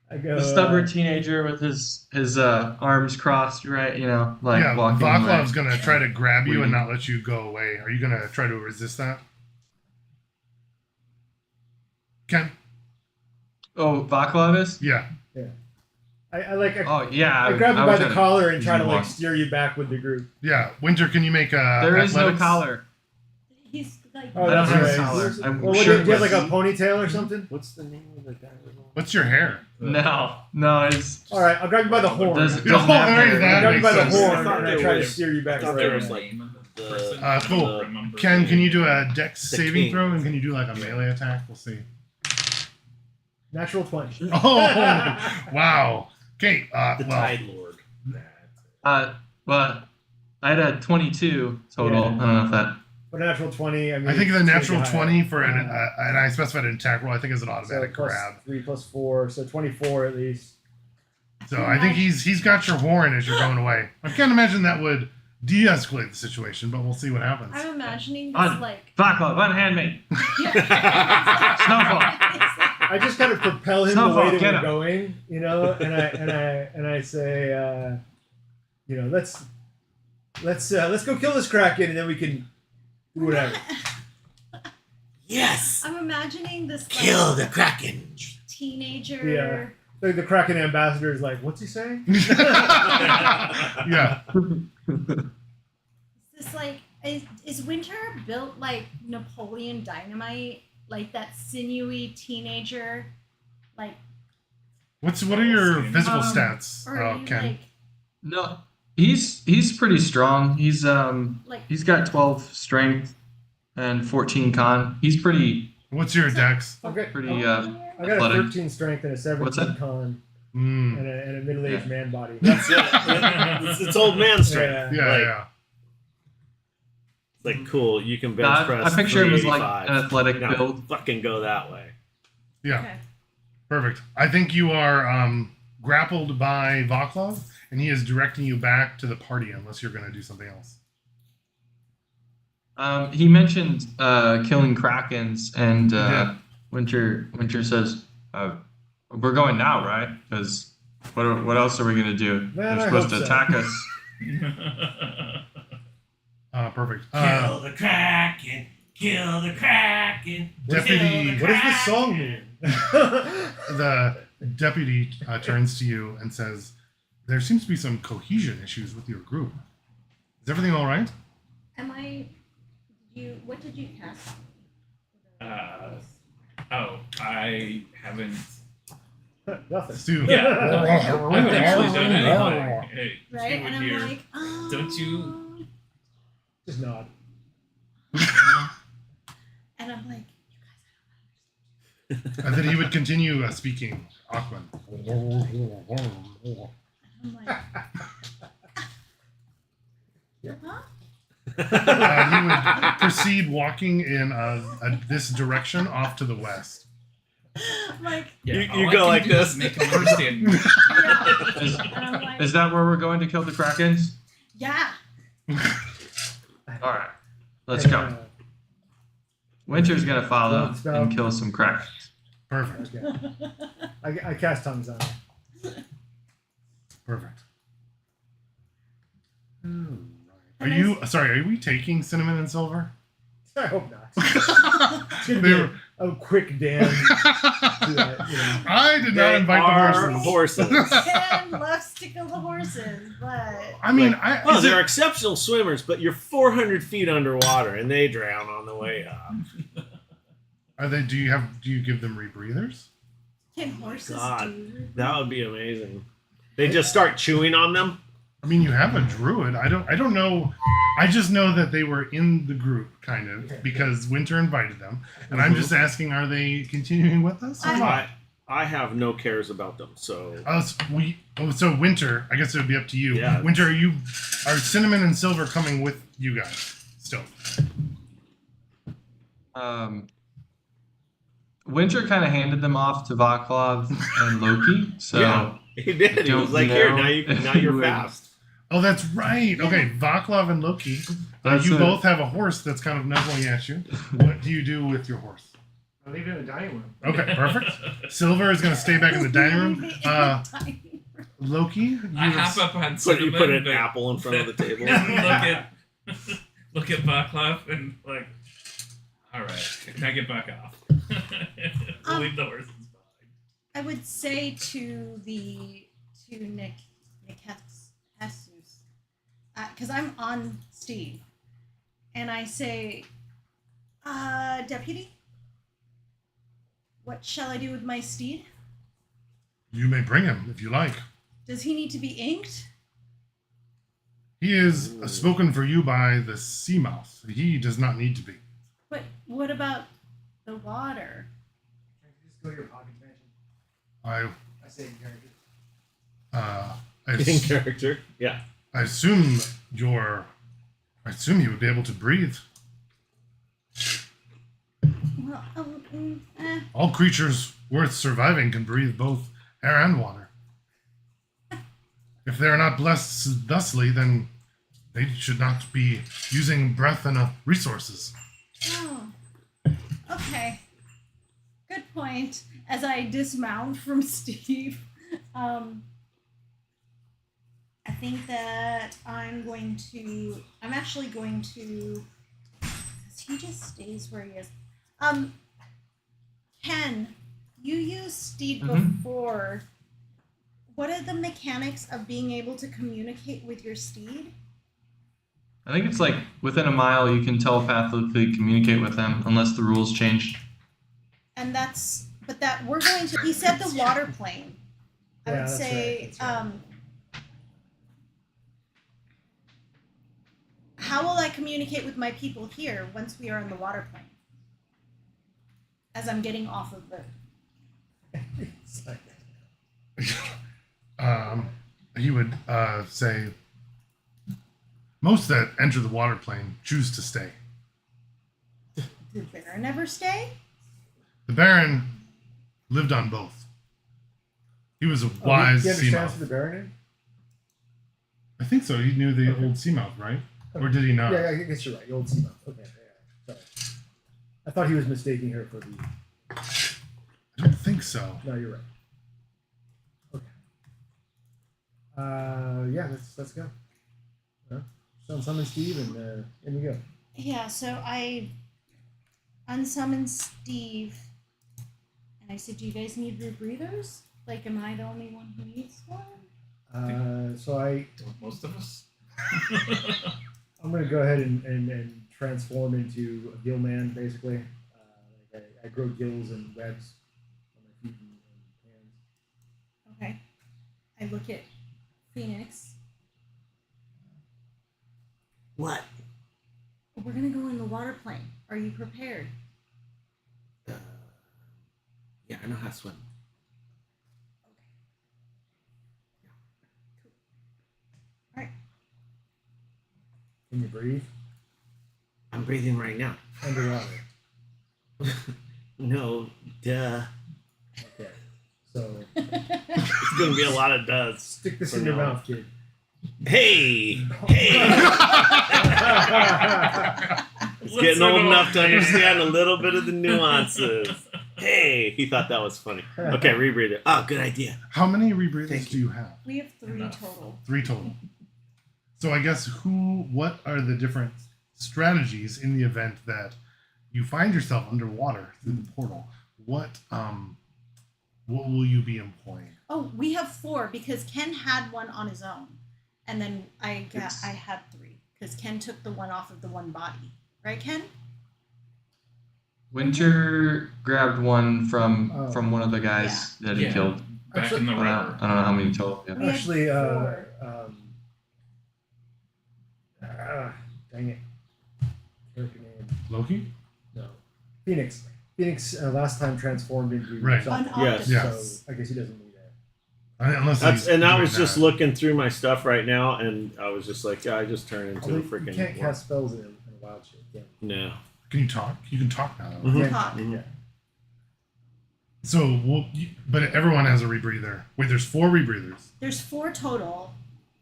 I go. the stubborn teenager with his arms crossed, right? You know, like Yeah, walking. Vaclav's away. gonna try to grab you and Waiting. not let you go away. Are you gonna try to resist that? Ken? Oh, Vaclav is? Yeah. I like. I, Oh yeah. I grab you would by try the to- collar and try to you like want. steer you back with the group. Yeah. Winter, can you make There is no athletics? collar. He's like. Oh, I don't that's have a right. collar. I'm Well, what do you have like a shirtless. ponytail or something? What's the name of the guy? What's your hair? No, it's All right, I'll grab you by the horn. doesn't, Yeah, doesn't have there you hair. go. I'll grab you by the makes sense. horn I thought and I there try to was- steer you back. I thought the there right was way. like The the- person cool. remember Ken, the can you name. do a dex The saving king. throw and can you do like a melee attack? We'll see. Natural 20. Oh, wow. Okay. the Well, Tide Lord. Well, I had a 22 total. Yeah. I don't know if that. But a natural 20, I mean. I think the it's natural pretty high. 20 for and I specified an attack roll. I think is an So automatic plus grab. 3 plus 4, so 24 at least. So I think he's got your horn as you're going away. I can't imagine that would de-escalate the situation, but we'll see what happens. I'm imagining this Un- like. Vaclav, unhand me. I just kind of propel him Snowfall, the way that get we're him. going, you know, and I say, you know, let's go kill this Kraken and then we can do whatever. Yes. I'm imagining this like Kill the Kraken. teenager. The Kraken ambassador is like, what's he saying? Yeah. This like Is Winter built like Napoleon Dynamite, like that sinewy teenager, like? What are your physical Um, stats, Or are you Ken? like No, he's pretty strong. like? He's got 12 strength and 14 con. He's pretty What's your dex? Okay. pretty I got a athletic. 13 strength and a What's 17 that? con Mm. and a middle-aged Yeah. man body. That's it. It's old man strength. Yeah. Yeah, Like, yeah. It's like cool. You can No, bench I press. picture him as like 385. an athletic Now, build. fucking go that way. Yeah. Okay. Perfect. I think you are grappled by Vaclav, and he is directing you back to the party unless you're going to do something else. He mentioned killing krakens, and did. Winter says, "We're going now, right? Because what else are we gonna do? Man, They're I supposed hope to so. attack us." Perfect. Kill the Kraken. Kill the Kraken. Deputy, What does this song mean? the deputy turns to you and says, "There seems to be some cohesion issues with your group. Is everything all right?" Am I? What did you cast? I haven't. Nothing. Stu. Yeah. I haven't actually done anything. Hey, Right, you and would I'm hear. like, Don't you- Just nod. and I'm like, And then he would continue speaking Aquan. I'm like, huh? He would proceed walking in this direction off to the west. I'm like, Yeah, You- all you I go can like do is this. Make them understand. yeah. Is, And I'm like, is that where we're going to kill the krakens? yeah. All right, let's And, go. Winter's gonna follow Let's go. and kill some krakens. Perfect. Okay. I cast tongues on him. Perfect. Are you sorry? Are we taking cinnamon and silver? I hope not. It's gonna be They were- a quick dance. To that, you know. I did not They invite are the horses. horses. Ken loves to kill the horses, but I mean, Like, is they're it- exceptional swimmers, but you're 400 feet underwater and they drown on the way up. are they? Do you give them rebreathers? can horses God, do? that would be amazing. They just start chewing on them. I mean, you have a druid. I don't know. I just know that they were in the group, kind of, because Winter invited them, and I'm just asking: are they continuing with us? Or not? I have no cares about them, so So Winter, I guess it would be up to you. Yeah. Winter, are Cinnamon and Silver coming with you guys still? Winter kind of handed them off to Vaclav and Loki, so Yeah. he did. He was Don't like, "Here, know now you're who- fast." Oh, that's right. Okay, Vaclav and Loki. That's You it. both have a horse that's kind of nuzzling at you. What do you do with your horse? I'll leave it in the dining room. Okay, perfect. Silver is going to stay back in the dining room. Loki, you I have- hop up on So you cinnamon, put an but- apple in front of the table. look at Vaclav and like, all right, can I get back off? We'll leave the horses behind. I would say to Nick Jesus, because I'm on Steve, and I say, Deputy, what shall I do with my steed? you may bring him if you like. Does he need to be inked? He is spoken for you by the sea mouse. He does not need to be. But what about the water? Can you just go to your pocket dimension? I I say in character. In character, yeah. I assume you would be able to breathe. Well, All creatures worth surviving can breathe both air and water. If they are not blessed thusly, then they should not be using breath and resources. oh, okay. Good point. As I dismount from Steve, I think that I'm actually going to, because he just stays where he is. Ken, you used Steed Mhm. before. What are the mechanics of being able to communicate with your steed? I think it's like within a mile you can telepathically communicate with them unless the rules change. And but that we're going to. He said the water plane. I Yeah, would that's say, right, that's right. how will I communicate with my people here once we are on the water plane? As I'm getting off of the. It's like, He would say, most that enter the water plane choose to stay. Did Baron ever stay? The Baron lived on both. He was a wise he understands seamouth. who the Baron is? I think so. He knew the old seamouth, right? Or did he not? Yeah, I guess you're right. The old Seamouth. Okay, yeah. Sorry. I thought he was mistaking her for the. I don't think so. No, you're right. Okay. Yeah, let's go. Unsummon Steve, and in we go. Yeah, so I unsummoned Steve, and I said, "Do you guys need rebreathers? Like, am I the only one who needs one?" So Don't most of us. I'm gonna go ahead and transform into a gill man, basically. I grow gills and webs on my feet and hands. Okay. I look at Phoenix. What? We're gonna go in the water plane. Are you prepared? Yeah, I know how to swim. All right. Can you breathe I'm breathing right now. underwater? No, duh. Okay. So It's gonna be a lot of does. stick this For in your now. mouth, kid. Hey, hey! It's getting old enough to understand a little bit of the nuances. Hey, he thought that was funny. Okay, rebreather. Oh, good idea. How many rebreathers Thank do you have? We have 3 Enough. total. 3 total. So I guess what are the different strategies in the event that you find yourself underwater through the portal? What will you be employing? Oh, we have 4 because Ken had one on his own, and then I had 3 because Ken took the one off of the one body, right, Ken? Winter grabbed one from one of the guys that he Yeah. killed. Back in the I river. don't know how many total. Yeah. We have Actually, 4. Dang it. Character name. Loki? No. Phoenix. Phoenix last time transformed into Right. something. On Yes. octopus. So I guess he doesn't need that. Unless That's, and I doing was just that. looking through my stuff right now, and I was just like, yeah, I just turned into Although a freaking. you can't cast spells in a wild shape. Yeah. No. Can you talk? You can talk now. Mhm. Yeah. Talk. Mhm. Yeah. So, but everyone has a rebreather. Wait, there's 4 rebreathers. There's 4 total.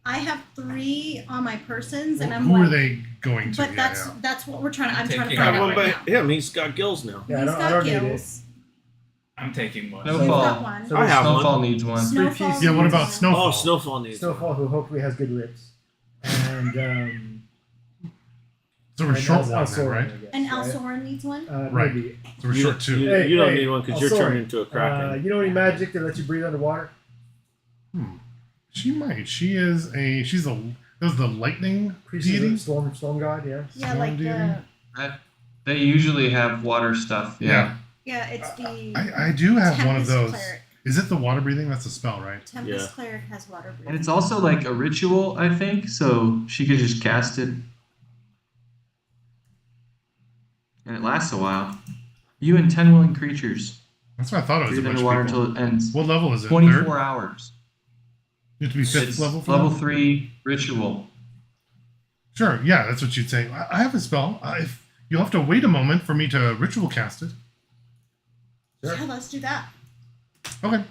I have 3 on my persons, and I'm Who like, are they going to? but Yeah, that's what we're trying to. I'm trying to Taking find Have out one right by now. him. He's got gills now. Yeah, He's I got don't need it. gills. I'm taking one. No. He's got Snowfall. one. So I have Snowfall one. needs one. Snowfall. piece- Yeah, what about needs Snowfall? Oh, Snowfall needs Snowfall, one. who hopefully has good ribs. And So we're and short Oh, one then, Alsoran, right? I guess, And right? Alsoran needs one. Right. Maybe. So we're You, short 2. you, Hey, you don't hey, need one because oh, you're sorry. turning into a kraken. You know any magic that lets you breathe underwater? She might. She's the lightning Priest is deity. a storm god, yeah. Yeah, Storm like deity? They usually have water stuff. Yeah. it's the I do have one of Tempest those. Cleric. Is it the water breathing? That's a spell, right? Tempest Yeah. Cleric has water breathing. And it's also like a ritual, I think, so she could just cast it. And it lasts a while. You and 10 willing creatures That's what I thought it was. A breathe bunch of underwater people. until it ends. What level is it? 24 Third? hours. You have to be 5th It's level for level that? 3 ritual. Sure, yeah, that's what you'd say. I have a spell. If you'll have to wait a moment for me to ritual cast it. Sure. Yeah, let's do that. Okay.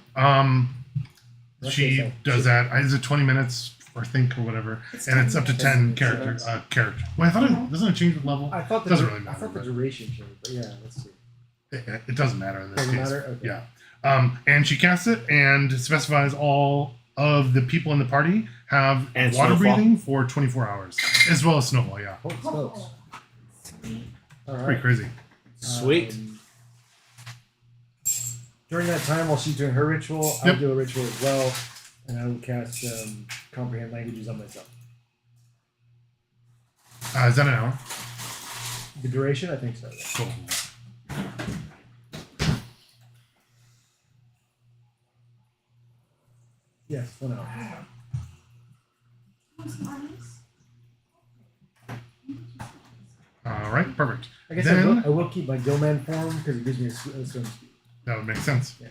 That's She okay. does that. Is it 20 minutes or think or whatever? It's And it's up to 10 10 minutes. character. Well, I thought Mhm. doesn't it change with level? I thought Doesn't the, really I matter, thought the but- duration changed, but yeah, let's see. It doesn't matter in this Doesn't case. matter? Okay. Yeah. And she casts it and specifies all of the people in the party have And water Snowfall. breathing for 24 hours, as well as Snowfall. Yeah, Holy smokes. All pretty right. crazy. Sweet. During that time, while she's doing her ritual, Yep. I'll do a ritual as well, and I will cast comprehend languages on myself. Is that an hour? The duration, I think so. Yeah. Cool. Yes, 1 hour. All right, perfect. I guess Then I will keep my Gillman form because it gives me a swim speed. that would make sense. Yeah.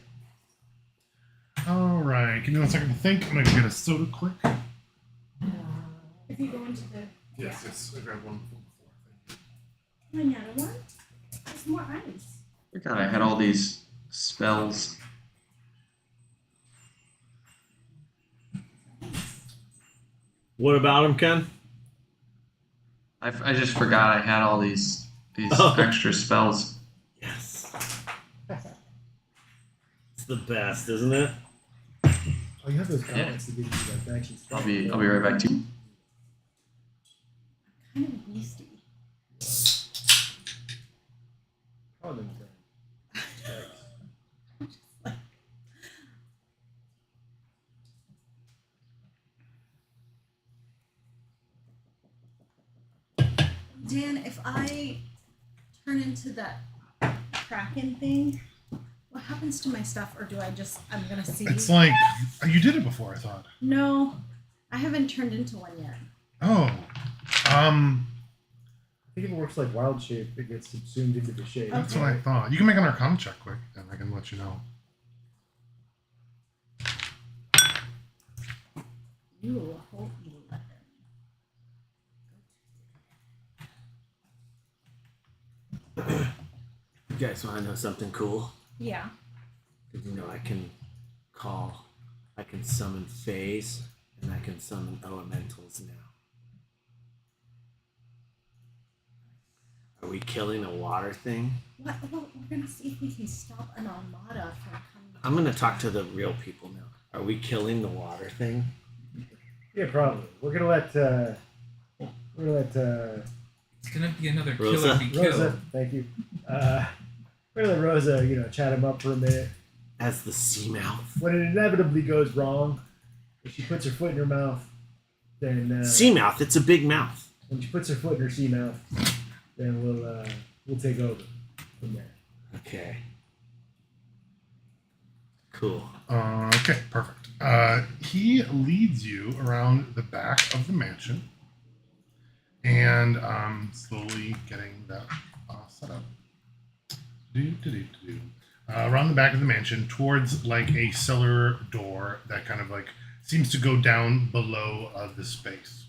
All right, give me 1 second to think. I'm gonna get a soda quick. If you go into the Yes. I grabbed one before. another one, there's more ice. I forgot I had all these spells. What about him, Ken? I just forgot I had all these Oh. extra spells. Yes. It's the best, isn't it? Oh, you have those gauntlets to give you that action spell. I'll be right back to you. Kind of beastie. Oh, then, Dan, if I turn into that Kraken thing, what happens to my stuff, or do I'm gonna see? It's like you did it before. I thought. No, I haven't turned into one yet. Oh. I think if it works like wild shape, it gets subsumed into the shape. That's what I thought. You can make an Arcana check quick, and I can let you know. You hold 11. You guys want to know something cool? Yeah. Did you know I can summon Fays, and I can summon elementals now? Are we killing a water thing? What? Well, we're gonna see if we can stop an armada from coming. I'm gonna talk to the real people now. Are we killing the water thing? Yeah, probably. We're gonna let It's gonna be another Rosa? killer be killed. Rosa. Thank you. We're gonna let Rosa, chat him up for a minute. As the sea mouth. When it inevitably goes wrong, if she puts her foot in her mouth, then Sea mouth, it's a big mouth. when she puts her foot in her sea mouth, then we'll take over from there. Okay. Cool. Okay, perfect. He leads you around the back of the mansion, and slowly getting that set up. Around the back of the mansion, towards like a cellar door that kind of like seems to go down below the space.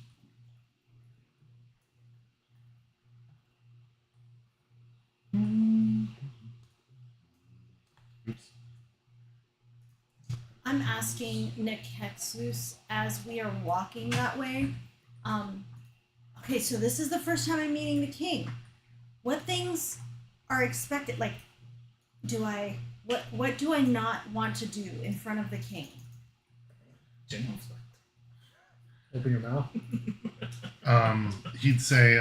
Oops. I'm asking Nick Hexus as we are walking that way. Okay, so this is the first time I'm meeting the king. What things are expected? Like, what do I not want to do in front of the king? General stuff. Open your mouth. He'd say,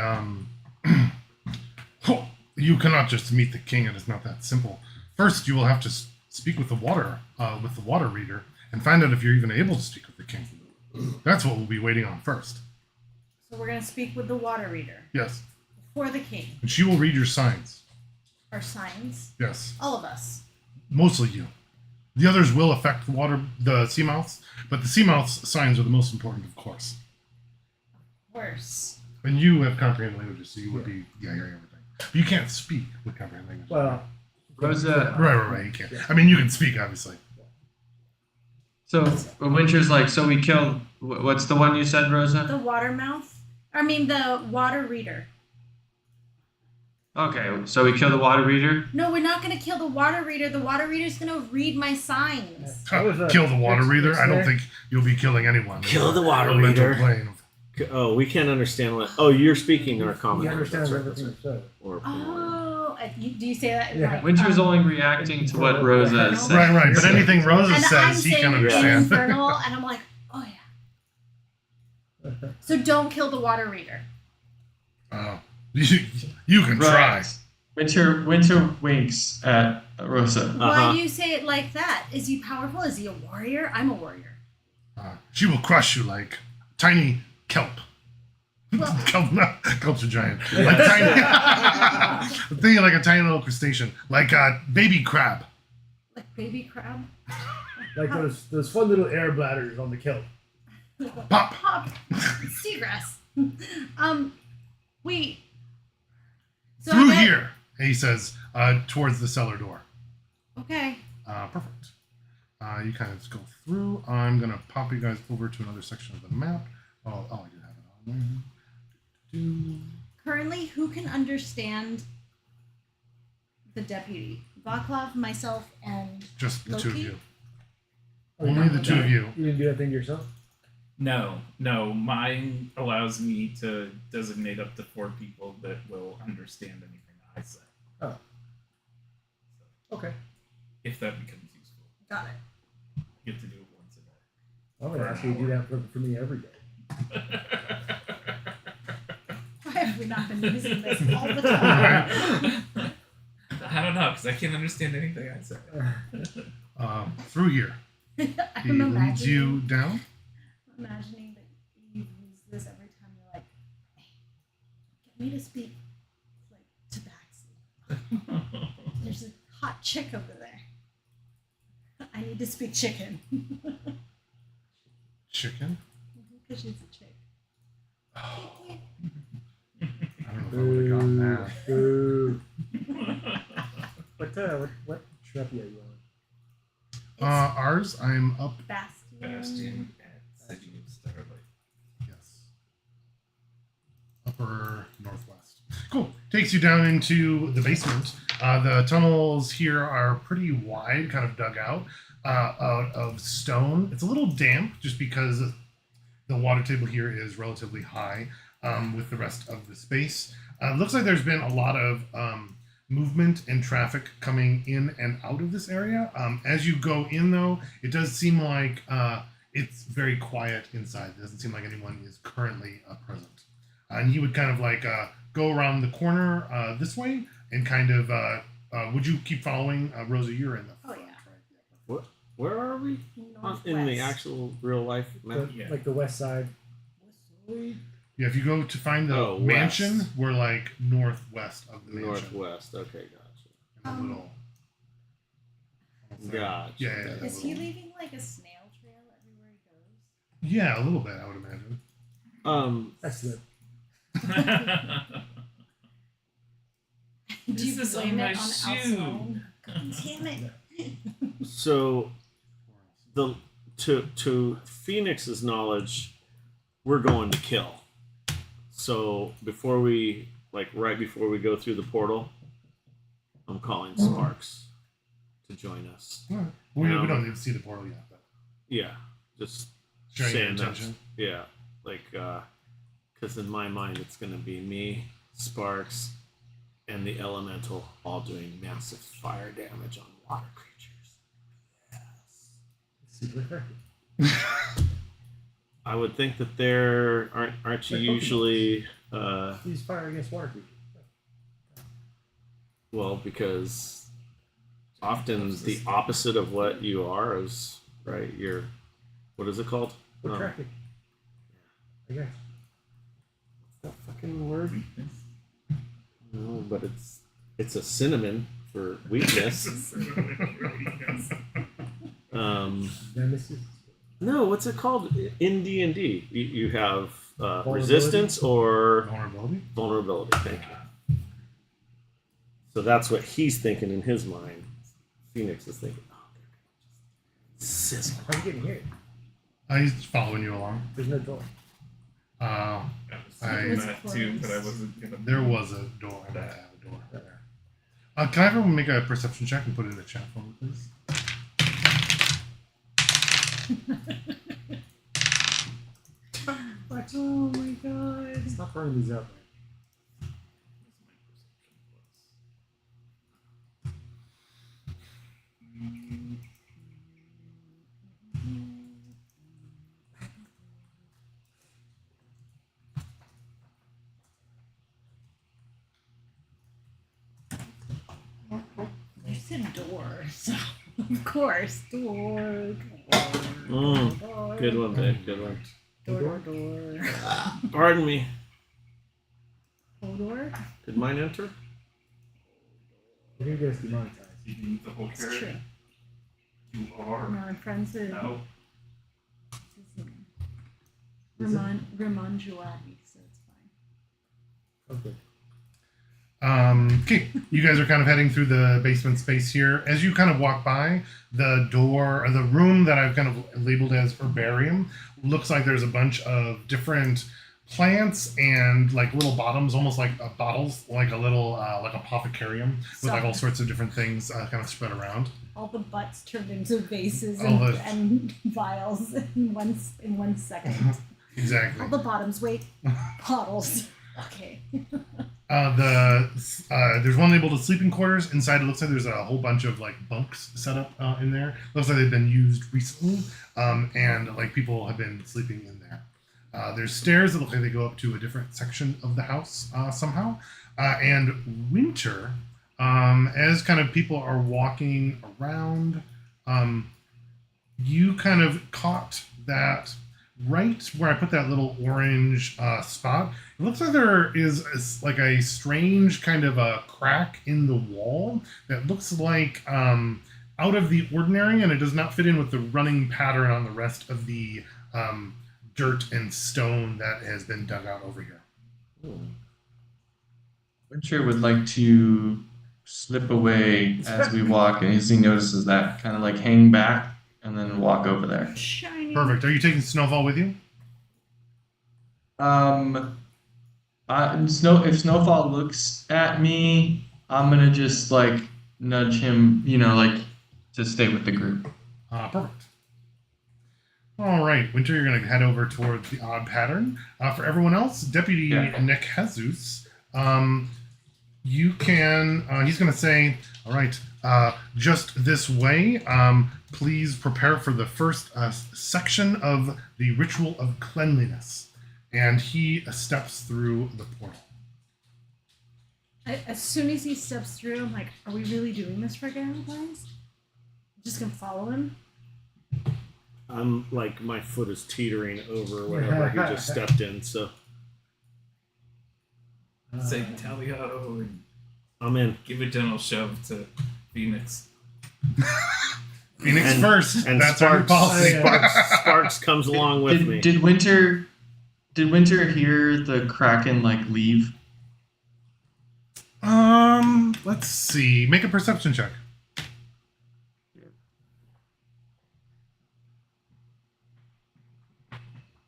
oh, you cannot just meet the king. It is not that simple. First, you will have to speak with the water reader, and find out if you're even able to speak with the king. That's what we'll be waiting on first. So we're gonna speak with the water reader Yes, for the king. and she will read your signs. Our signs, Yes, all of us. mostly you. The others will affect the sea mouths, but the sea mouths signs are the most important, of course. Worse. And you have comprehend languages, so you would be hearing everything. But you can't speak with comprehend languages. Well, Rosa. Right. You can't. I mean, you can speak, obviously. So Winter's like, so we killed. What's the one you said, Rosa? The water reader. Okay, so we kill the water reader. No, we're not gonna kill the water reader. The water reader's gonna read my signs. That was a- Kill the water reader. next I don't there. think you'll be killing anyone. Kill the water Elemental reader. plane. Oh, we can't understand what. Oh, you're speaking our common He language. understands That's right. That's everything right. you said. Or Do you say that? Yeah. Like, Winter's only reacting to what Rosa is saying. Right. But anything Rosa and I'm says, he saying can understand. infernal, and I'm like, oh yeah. So don't kill the water reader. Oh, you can try. Right. Winter winks at Rosa. Why do you say it like that? Is he powerful? Is he a warrior? I'm a warrior. She will crush you like tiny kelp. Culture giant. Like tiny, I'm thinking like a tiny little crustacean, like a baby crab. Like baby crab. Like those fun little air bladders on the kilt. Pop. Pop. Seagrass. Wait. So Through I bet- here, he says, towards the cellar door. Okay. Perfect. You kind of just go through. I'm gonna pop you guys over to another section of the map. Oh, I do have it on there. Currently, who can understand the deputy? Vaclav, myself, and Just the two of Loki? you. Oh, Only the two of you. You didn't do that thing yourself? No. Mine allows me to designate up to 4 people that will understand anything I say. Oh. Okay. If that becomes useful. got it. You get to do it once a day. I'm gonna ask you to do that for me every day. Why have we not been using this all the time? I don't know, because I can't understand anything I say. Through here. He I'm leads you down. imagining that you use this every time you're like, hey, get me to speak like to Baxley. There's a hot chick over there. I need to speak chicken. Chicken. Because she's a chick. I don't know if I would have gotten that. Boo. What shrubby are you on? Ours, I'm up. Bastion. Bastion at City of Starlight. Yes. Upper northwest. Cool. Takes you down into the basement. The tunnels here are pretty wide, kind of dug out of stone. It's a little damp just because the water table here is relatively high with the rest of the space. Looks like there's been a lot of movement and traffic coming in and out of this area. As you go in, though, it does seem like it's very quiet inside. It doesn't seem like anyone is currently present. And you would kind of like go around the corner this way and kind of, would you keep following? Rosa, you're in the front, yeah. right? Where are we? In the actual real life map? Yeah. Like the west side. Yeah, if you go to find the mansion, west. we're like northwest of the mansion. Northwest. Okay, gotcha. And a little. Gotcha. Yeah. Is he leaving like a snail trail everywhere he goes? Yeah, a little bit, I would imagine. That's it. Do you This is blame on it my on shoe. Alcyon? God damn it. So, to Phoenix's knowledge, we're going to kill. So right before we go through the portal, I'm calling Sparks to join us. All right. We don't even see the portal yet, but Yeah, just showing your saying that. intention. Yeah, like because in my mind it's gonna be me, Sparks, and the elemental all doing massive fire damage on water creatures. Yes. Super effective. I would think that there aren't you Like usually He's fire against water creatures. well, because often the opposite of what you are is right. You're what is it called? Attractive. I guess. What's that fucking word? No, but it's a synonym for weakness. Nemesis. No, what's it called in D&D? You have Vulnerability? resistance or Vulnerability? vulnerability. Thank you. So that's what he's thinking in his mind. Phoenix is thinking, oh, they're gonna just sizzle. How are you getting here? He's following you along. There's no door. I was thinking was that too, but I wasn't gonna. There was a door. I might have a door there. Can I have everyone make a perception check and put it in the chat for me, please? What? Oh my god. Stop burning these up. You said door, so of course. Door. Good one, babe. Good one. Door. Pardon me. Hodor. Did mine enter? I think it's demonetized. You can use the whole It's character. true. You are. No, I'm friends with No. Ramon Jouadi, so it's fine. Okay. Okay, you guys are kind of heading through the basement space here. As you kind of walk by, the door, or the room that I've kind of labeled as herbarium, looks like there's a bunch of different plants and like little bottoms, almost like bottles, like a little like apothecarium with like all sorts of different things kind of spread around. All the butts turned into vases All the- and vials in 1 second. Exactly. All the bottoms, wait, bottles. Okay. There's one labeled as sleeping quarters. Inside, it looks like there's a whole bunch of like bunks set up in there. Looks like they've been used recently, and like people have been sleeping in there. There's stairs that look like they go up to a different section of the house somehow. And winter, as kind of people are walking around, you kind of caught that right where I put that little orange spot. It looks like there is like a strange kind of a crack in the wall that looks like out of the ordinary, and it does not fit in with the running pattern on the rest of the dirt and stone that has been dug out over here. Winter would like to slip away as we walk, and as he notices that, kind of like hang back and then walk over there. Shiny. Perfect. Are you taking Snowfall with you? If Snowfall looks at me, I'm gonna just like nudge him, like to stay with the group. Perfect. All right, Winter, you're going to head over towards the odd pattern. For everyone else, Deputy Nick Jesus, you can, he's going to say, all right, just this way, please prepare for the first section of the ritual of cleanliness. And he steps through the portal. As soon as he steps through, I'm like, are we really doing this for guys? Just gonna follow him? I'm like, my foot is teetering over whatever he just stepped in, so Say Talio and I'm in. give a gentle shove to Phoenix. Phoenix first. And That's our Sparks, policy. Sparks comes along with me. Did Winter hear the Kraken like leave? Let's see. Make a perception check.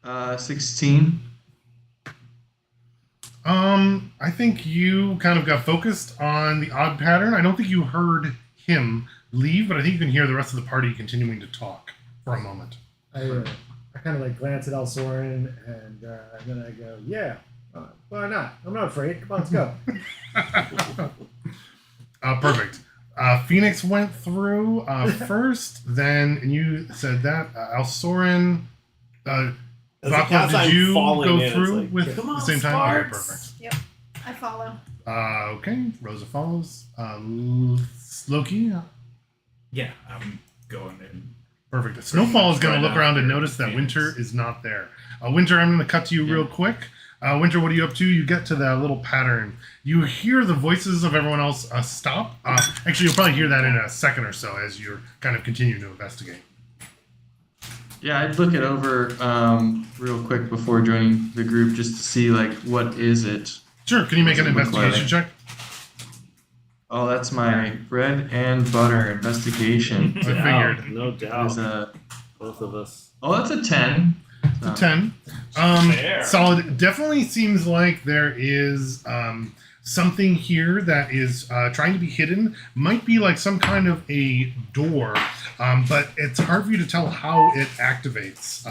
Uh, 16. I think you kind of got focused on the odd pattern. I don't think you heard him leave, but I think you can hear the rest of the party continuing to talk for a moment. I kind of like glance at Elsorin and then I go, yeah, why not? I'm not afraid. Come on, let's go. Perfect. Phoenix went through first, then and you said that. Alsorin, Vakla, did you go through like, with come the on, same time? Okay, Sparks. perfect. Yep, I follow. Okay, Rosa follows. Loki, Yeah, I'm going in. perfect. Snowfall is going to Right look around and after notice that Phoenix. Winter is not there. Winter, I'm going to cut to you real quick. Winter, what are you up to? You get to that little pattern. You hear the voices of everyone else stop. Actually, you'll probably hear that in a second or so as you're kind of continuing to investigate. Yeah, I'd look it over real quick before joining the group just to see like what is it. Sure. Can you make an What's it look investigation like? check? Oh, that's my bread and butter investigation. I figured. No There's doubt. a, Both of us. that's a 10. It's a 10. Fair. Solid. Definitely seems like there is something here that is trying to be hidden. Might be like some kind of a door, but it's hard for you to tell how it activates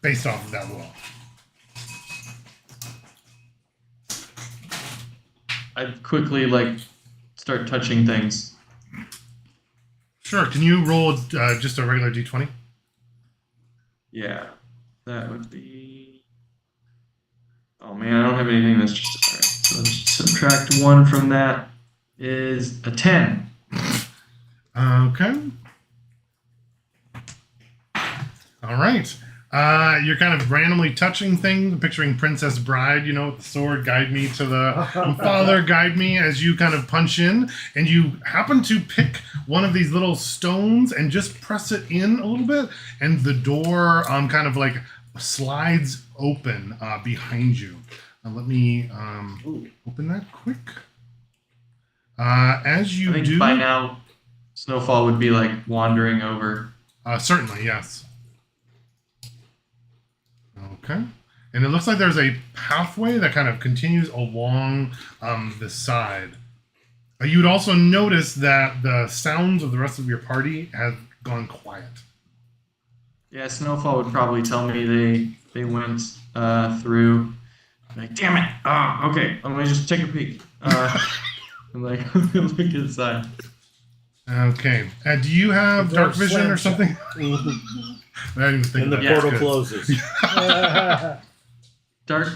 based off of that wall. I'd quickly like start touching things. Sure. Can you roll just a regular d20? Yeah, that would be. Oh man, I don't have anything that's just. Alright, so let's subtract 1 from that is a 10. Okay. All right. You're kind of randomly touching things, picturing Princess Bride, you know, with the sword, guide me to the father, guide me, as you kind of punch in, and you happen to pick one of these little stones and just press it in a little bit, and the door kind of like slides open behind you. Let me open that quick. As you I think do, by now, Snowfall would be like wandering over. certainly, yes. Okay. And it looks like there's a pathway that kind of continues along the side. You would also notice that the sounds of the rest of your party have gone quiet. Yeah, Snowfall would probably tell me they went through. Like, damn it! Oh, okay. Let me just take a peek. I'm like, look inside. Okay. Do you have The dark door vision or slams something? I didn't even think And the of that. Yeah. portal Good. closes.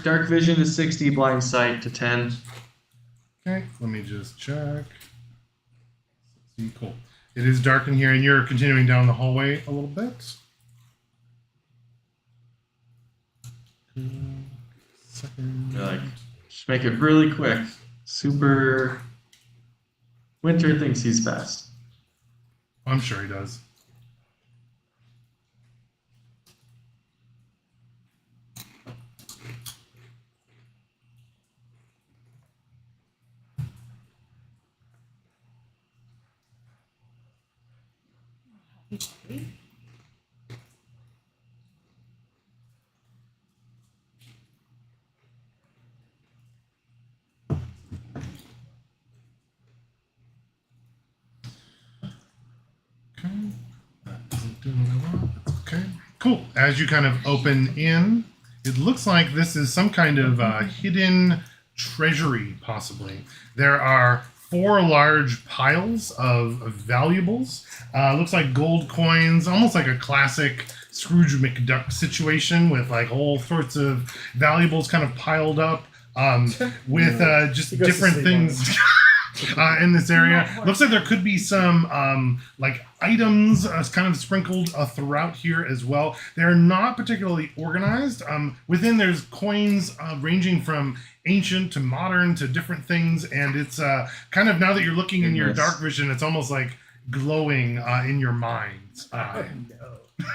Dark vision is 60, blind sight to 10. Okay, let me just check. See, cool. It is dark in here, and you're continuing down the hallway a little bit. Second. You're like, just make it really quick. Super. Winter thinks he's fast. I'm sure he does. Okay. That isn't doing what I want. That's okay. Cool. As you kind of open in, it looks like this is some kind of hidden treasury, possibly. There are 4 large piles of valuables. Looks like gold coins, almost like a classic Scrooge McDuck situation with like all sorts of valuables kind of piled up with just He goes to different sleep on things. In this area, looks like there could be some like items kind of sprinkled throughout here as well. They're not particularly organized. Within there's coins ranging from ancient to modern to different things, and it's kind of, now that you're looking in your Goodness. dark vision, it's almost like glowing in your mind's eye. No.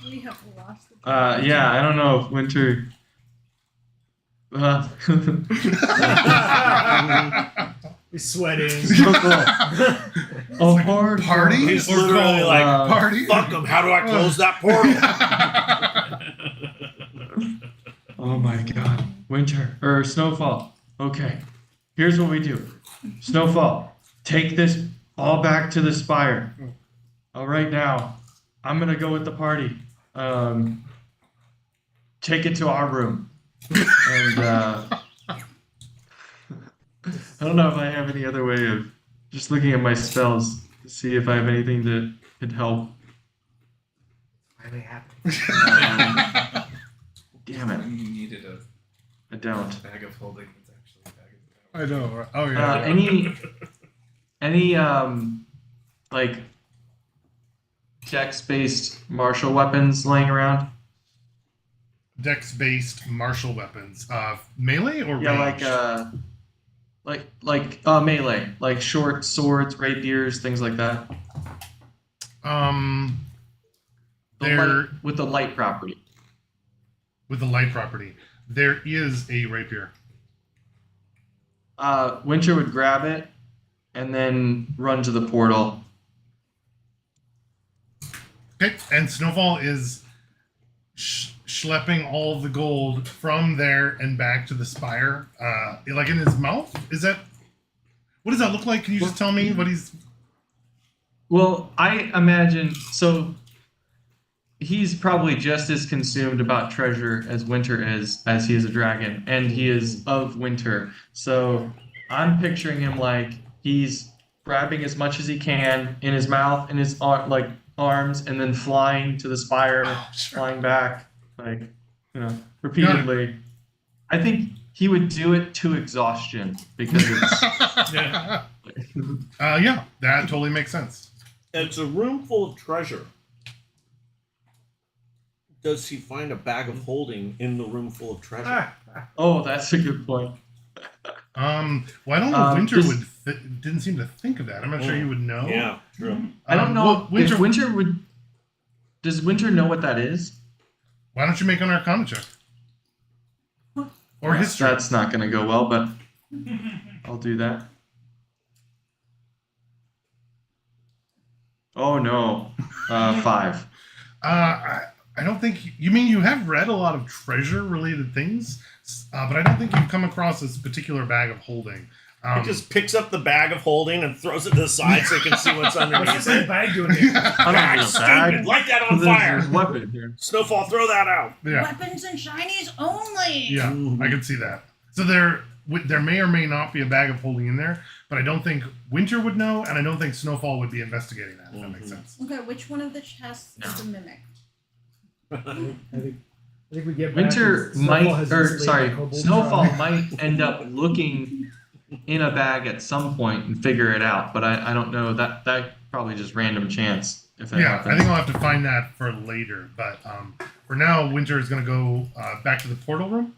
We have lost the Yeah, I don't know if Winter. He's sweating. So cool. Oh, hard Party? He's Or literally called, like, party? fuck them. How do I close that portal? Oh my god. Winter. Or Snowfall. Okay. Here's what we do. Snowfall, take this all back to the spire. All right, now, I'm going to go with the party. Take it to our room. And I don't know if I have any other way of just looking at my spells to see if I have anything that could help. Finally happened. Damn it. You needed a I don't. bag of holding. It's actually a bag of I know. Right? Oh yeah. Any like dex-based martial weapons laying around? Dex-based martial weapons, melee or Yeah, ranged? like melee, like short swords, rapiers, things like that. The There light, with the light property. with the light property, there is a rapier. Winter would grab it and then run to the portal. Okay, and Snowfall is schlepping all of the gold from there and back to the spire, like in his mouth. Is that, what does that look like? Can you just tell me what he's? Well, I imagine so. He's probably just as consumed about treasure as Winter is, as he is a dragon, and he is of Winter. So I'm picturing him like he's grabbing as much as he can in his mouth, in his arms, and then flying to the spire, flying back, like, you know, repeatedly. I think he would do it to exhaustion because it's Yeah. Yeah, that totally makes sense. It's a room full of treasure. does he find a bag of holding in the room full of treasure? Oh, that's a good point. Well, I don't know if Winter Just- didn't seem to think of that. I'm not sure you would know. Yeah, true. I don't know well, Winter. if Winter would. Does Winter know what that is? Why don't you make an Arcana check? Or history? That's not going to go well, but I'll do that. Oh no, 5. I don't think you mean you have read a lot of treasure-related things, but I don't think you've come across this particular bag of holding. He just picks up the bag of holding and throws it to the side so he can see what's What's underneath this it. bag doing here? I Ah, don't stupid! Light that on fire! There's a weapon here. Snowfall, throw that out. Yeah, Weapons and shinies only. yeah, I can see that. So there may or may not be a bag of holding in there, but I don't think Winter would know, and I don't think Snowfall would be investigating that. If that makes sense. Okay, which one of the chests is the mimic? I think we get back Winter and Snowball might, has or recently sorry, had a kobold Snowfall trial. might end up looking in a bag at some point and figure it out, but I don't know. That probably just random chance if that Yeah, happens. I think I'll have to find that for later. But for now, Winter is going to go back to the portal room.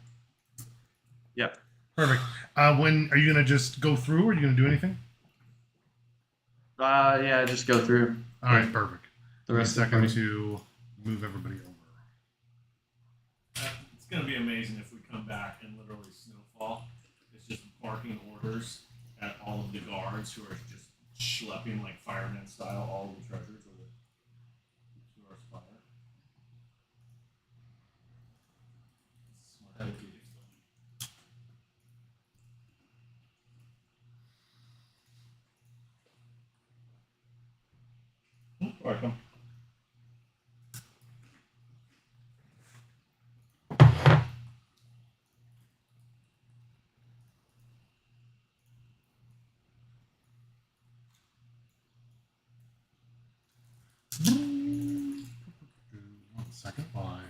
Yep. Perfect. When are you going to just go through, or are you going to do anything? Yeah, just go through All right, perfect. the Give me a rest of the second party. to move everybody over. It's gonna be amazing if we come back and literally Snowfall is just barking orders at all of the guards who are just schlepping like fireman style all the treasure to our spire. Smart idea. Welcome. One second, while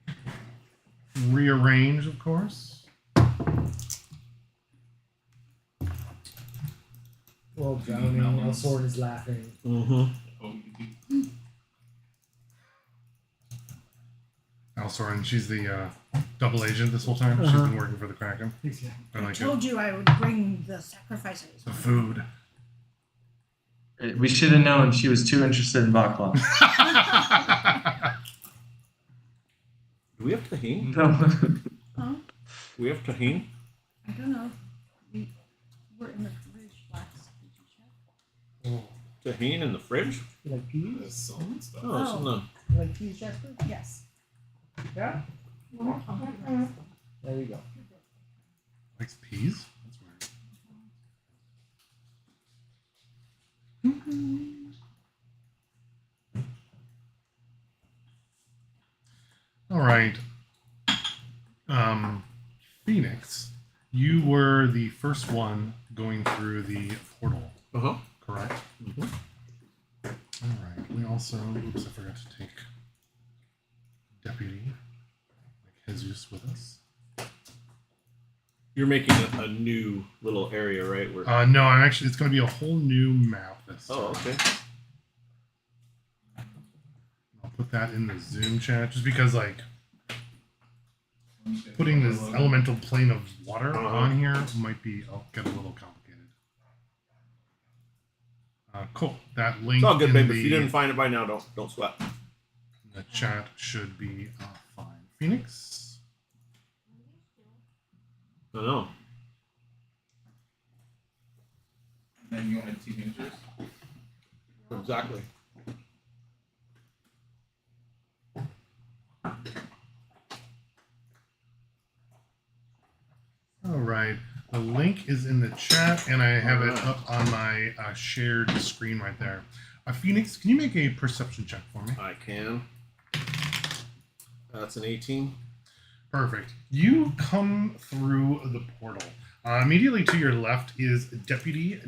I rearrange, of course. Well, drowning. Elsorn is laughing. Mm-hmm. Alsorin, she's the double agent this whole time. She's been working for the Kraken. I I like it. told you I would bring the sacrifices. The food. We should have known she was too interested in Baklava. Do we have tahini? No. Huh? Do we have tahini? I don't know. We're in the fridge last. Did you check? Tahini in the fridge? You like peas? There's salt and stuff. Oh, it's in the. You like peas, Jasper? Yes. Yeah. There you go. Likes peas? That's weird. All right. Phoenix, you were the first one going through the portal, Uh-huh. correct? Mhm. All right. We also, oops, I forgot to take Deputy, like Jesus, with us. You're making a new little area, right? Where. No, I'm actually. It's going to be a whole new map this time. Oh, okay. I'll put that in the Zoom chat, just because like putting this elemental plane of water on here might be get a little complicated. Cool. That link It's all good, in babe. the, If you didn't find it by now, don't sweat. the chat should be fine. Phoenix. I know. And then you had teenagers. Exactly. All right. The link is in the chat, and I have it up on my shared screen right there. Phoenix, can you make a perception check for me? I can. That's an 18. Perfect. You come through the portal. Immediately to your left is Deputy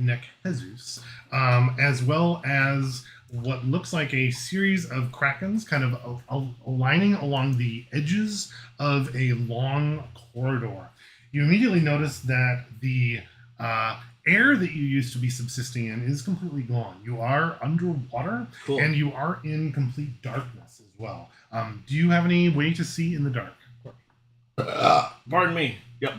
Jesus, as well as what looks like a series of krakens kind of aligning along the edges of a long corridor. You immediately notice that the air that you used to be subsisting in is completely gone. You are underwater, Cool. and you are in complete darkness as as well. Do you have any way to see in the dark? Pardon me. Yep.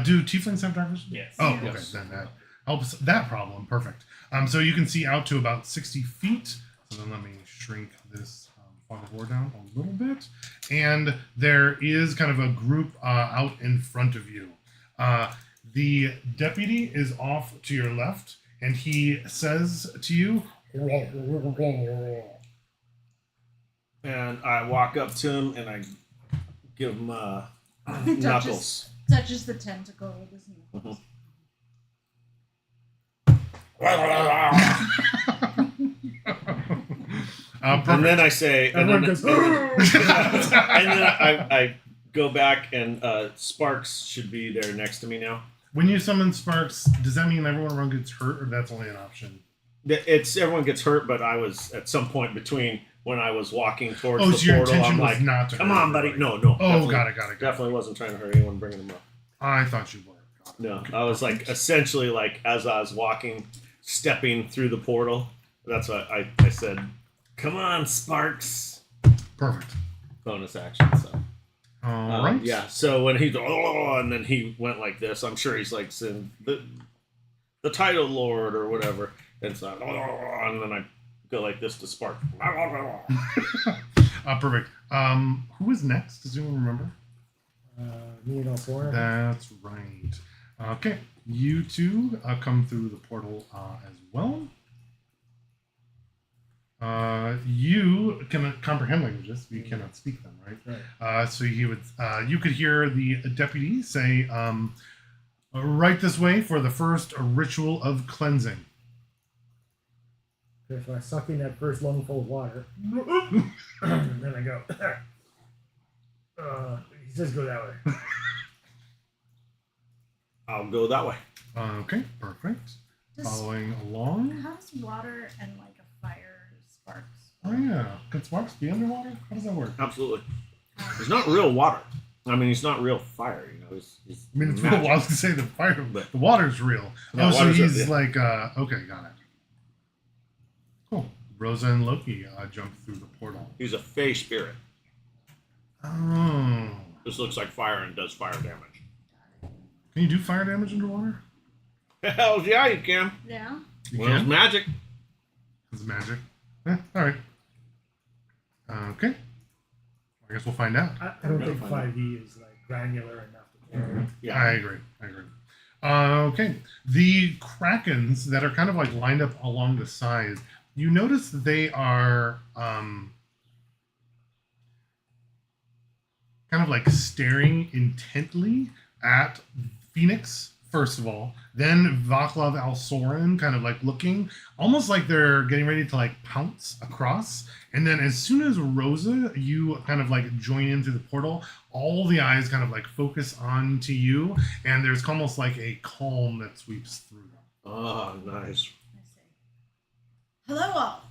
Do tieflings have dark vision? Yes. Oh, Yeah. okay. Then that helps that problem. Perfect. So you can see out to about 60 feet. So then let me shrink this fog of war down a little bit. And there is kind of a group out in front of you. The deputy is off to your left, and he says to you, And I walk up to him and I give him knuckles. Touches the tentacle with his knuckles. And then I say, and then, Everyone goes, and then I go back and Sparks should be there next to me now. when you summon Sparks, does that mean everyone around gets hurt, or that's only an option? It's everyone gets hurt, but I was at some point between when I was walking towards Oh, the so your portal. intention I'm was like, not to come hurt on, buddy. everybody. No. Oh, definitely- got it. Definitely wasn't trying to hurt anyone bringing them up. I thought you were. Got it. No, Okay. I was like essentially like as I was walking, stepping through the portal. That's what I said. Come on, Sparks. Perfect. Bonus action. So All right. yeah. So when he's and then he went like this. I'm sure he's like saying the title lord or whatever. And so and then I go like this to Spark. Perfect. Who is next? Does anyone remember? Me and all four. That's right. Okay, you two come through the portal as well. You cannot comprehend languages. You cannot speak them, right? Right. So he would. You could hear the deputy say, "Right this way for the first ritual of cleansing." Okay, so I suck in that first lungful of water. And then I go. He says go that way. I'll go that way. Okay, perfect. Does, Following along. how does water and like a fire sparks? Oh yeah, can Sparks be underwater? How does that work? Absolutely. It's not real water. I mean, he's not real fire. You know, he's I mean, it's magic. real. I was gonna say the water's real. Yeah, Oh, so water's he's real, yeah. like, okay, got it. Cool. Rosa and Loki jump through the portal. He's a fey spirit. Oh, This looks like fire and does fire damage. can you do fire damage underwater? Hell yeah, you can. Yeah. You Well, it's can. magic. It's magic. All right. Okay. I guess we'll find out. I don't think 5e is like granular enough to care. Yeah. I agree. Okay. The krakens that are kind of like lined up along the side, you notice that they are kind of like staring intently at Phoenix, first of all. Then Vaclav Alsorin kind of like looking almost like they're getting ready to like pounce across. And then as soon as Rosa, you kind of like join in through the portal, all the eyes kind of like focus onto you. And there's almost like a calm that sweeps through them. Oh, nice. I say, hello all.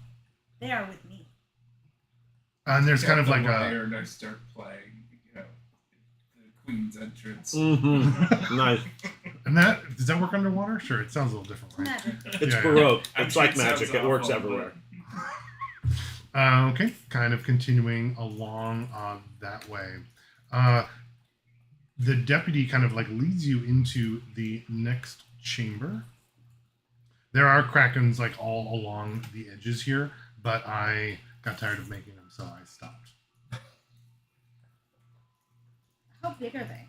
They are with me. And there's kind of The like a... lyre and I start playing, the Queen's entrance. Mm-hmm. Nice. And that, does that work underwater? Sure, it sounds a little different, right? Magic. It's Yeah. Baroque. I'm It's sure like it sounds magic. It works awful, everywhere. Okay, kind of continuing along that way. The deputy kind of like leads you into the next chamber. There are krakens like all along the edges here, but I got tired of making them, so I stopped. How big are they?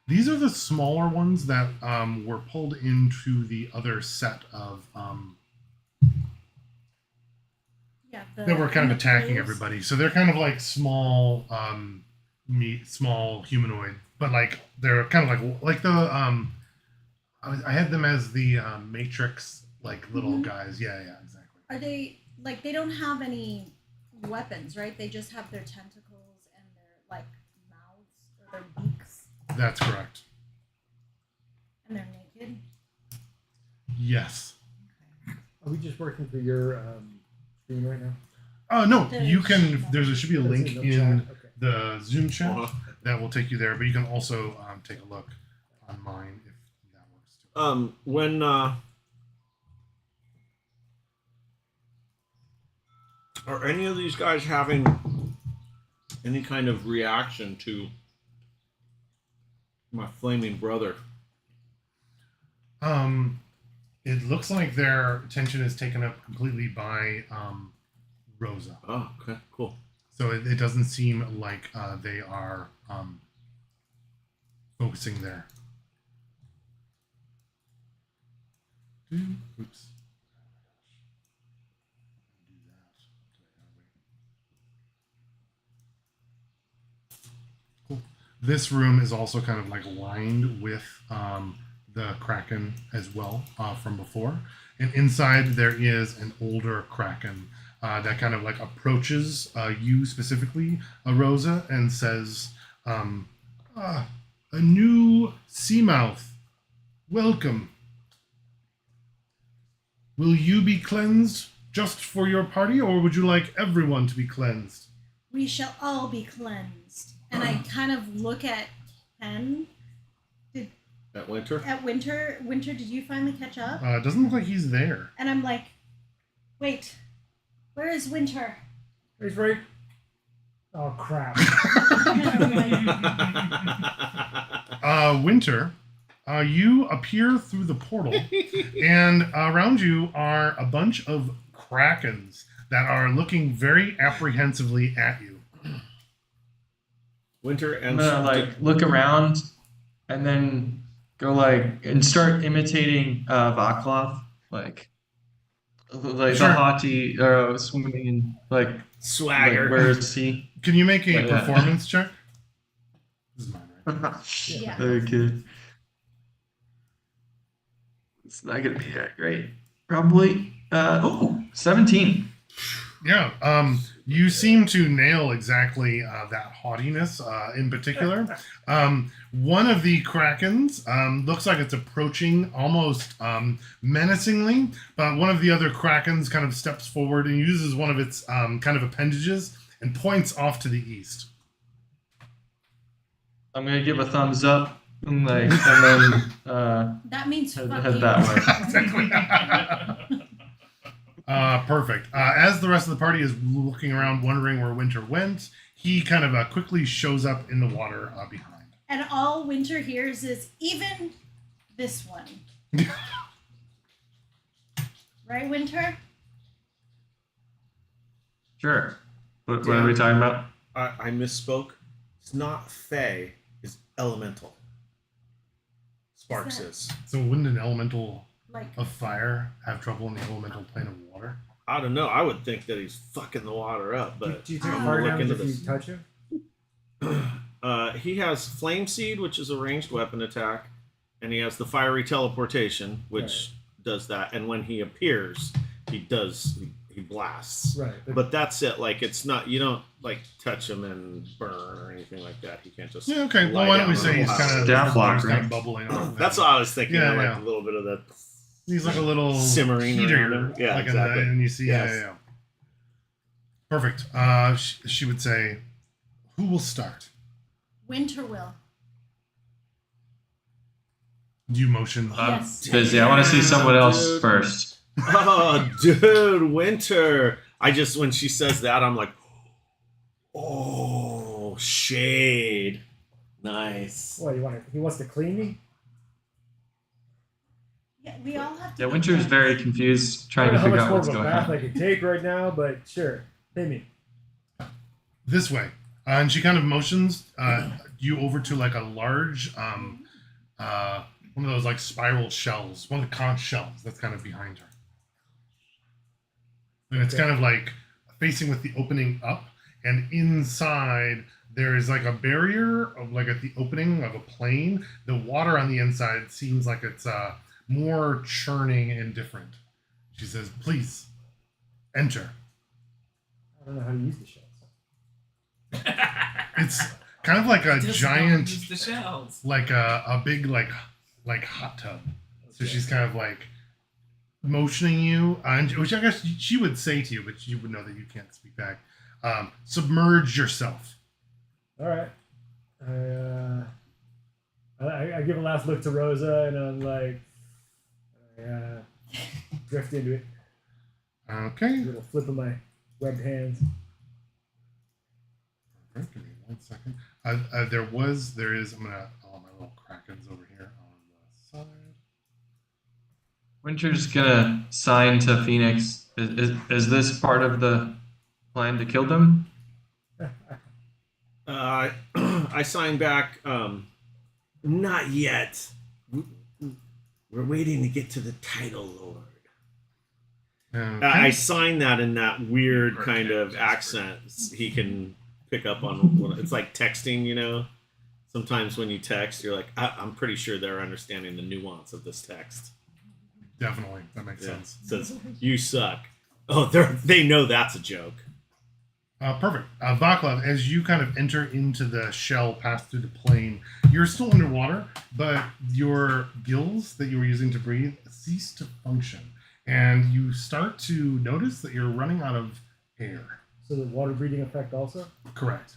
These are the smaller ones that were pulled into the other set of Yeah. that were kind of attacking wolves? everybody. So they're kind of like small small humanoid, but like they're kind of like the I had them as the Matrix like little Mhm. guys. Yeah, exactly. Are they like they don't have any weapons, right? They just have their tentacles and their like mouths or their beaks, That's correct. and they're naked. Yes. Are we just working through your screen right now? Oh no, The you can. chat. There should be a That's link no in chat? Okay. the Zoom chat Uh-huh. that will take you there, but you can also take a look on mine if that works too. When Are any of these guys having any kind of reaction to my flaming brother? It looks like their attention is taken up completely by Rosa. Oh, okay, cool. So it doesn't seem like they are focusing there. Oops. Cool. This room is also kind of like lined with the Kraken as well from before. And inside there is an older Kraken that kind of like approaches you specifically, Rosa, and says, a new Seamouth, welcome. Will you be cleansed just for your party, or would you like everyone to be cleansed? We shall all be cleansed. And I kind of look at Ken. At Winter? At Winter. Winter, did you finally catch up? It doesn't look like he's there. And I'm like, wait, where is Winter? He's right. Oh crap! Winter, you appear through the portal, and around you are a bunch of Krakens that are looking very apprehensively at you. Winter I'm and gonna like look around and then go like and start imitating Vaclav, like Sure. the haughty swimming in like swagger. where is he? Can you make a Yeah. performance check? This is mine, right? Yeah. Very good. It's not gonna be that great. Probably 17. Yeah, you seem to nail exactly that haughtiness in particular. One of the Krakens looks like it's approaching almost menacingly, but one of the other Krakens kind of steps forward and uses one of its kind of appendages and points off to the east. I'm gonna give a thumbs up and like and then That means head fuck you. that way. Perfect. As the rest of the party is looking around, wondering where Winter went, he kind of quickly shows up in the water behind. And all Winter hears is even this one. Right, Winter? Sure. What are we talking about? I misspoke. It's not Fey, it's Elemental. Sparks is. So wouldn't an elemental Like, of fire have trouble in the elemental plane of water? I don't know. I would think that he's fucking the water up, but Do you take I'm fire gonna look damage into if you this. touch him? He has Flame Seed, which is a ranged weapon attack, and he has the Fiery Teleportation, which does that. And when he appears, he blasts. Right. But that's it. Like, it's not, you don't like touch him and burn or anything like that. He can't just. Yeah, okay. Well, lie why don't we down say on he's the kind of Staff lock, kind of right? bubbling off. That's what I was thinking. Yeah, like yeah. a little bit of the. He's like a little Simmering heater, around him. Yeah, like exactly. and you see, Yes. yeah. Perfect. She would say, "Who will start?" Winter will. Do you motion? Yes. Busy. I want to see someone else Dude. first. Oh, dude, Winter. When she says that, I'm like, oh, shade. Nice. What he wants to clean me? Yeah, we all have to. Yeah, be Winter's cleansed. very confused, I trying don't to know figure how out much more what's of a going bath on. I could take right now, but sure, hit me. This way. And she kind of motions you over to like a large, one of those like spiral shells, one of the conch shells that's kind of behind her. And it's Okay. kind of like facing with the opening up, and inside there is like a barrier of like at the opening of a plane. The water on the inside seems like it's more churning and different. She says, "Please enter." I don't know how to use the shells. It's kind of like a Just giant, use the shells. like a big like hot tub. So Okay. she's kind of like motioning you, and which I guess she would say to you, but you would know that you can't speak back. Submerge yourself. All right. I give a last look to Rosa, and I'm like, drift into it. Okay. A little flip of my webbed hands. Give me 1 second. There is. I'm gonna. Oh, my little krakens over here on the side. Winter's gonna sign to Phoenix. Is this part of the plan to kill them? I signed back. Not yet. We're waiting to get to the title, Lord. Okay. I signed that in that weird kind of accent he can pick up on. It's like texting, you know. Sometimes when you text, you're like, I'm pretty sure they're understanding the nuance of this text. Definitely, that makes sense. It says, "You suck." Oh, they know that's a joke. Perfect. Vaclav, as you kind of enter into the shell, pass through the plane, you're still underwater, but your gills that you were using to breathe cease to function. And you start to notice that you're running out of air. So the water breathing effect also. Correct.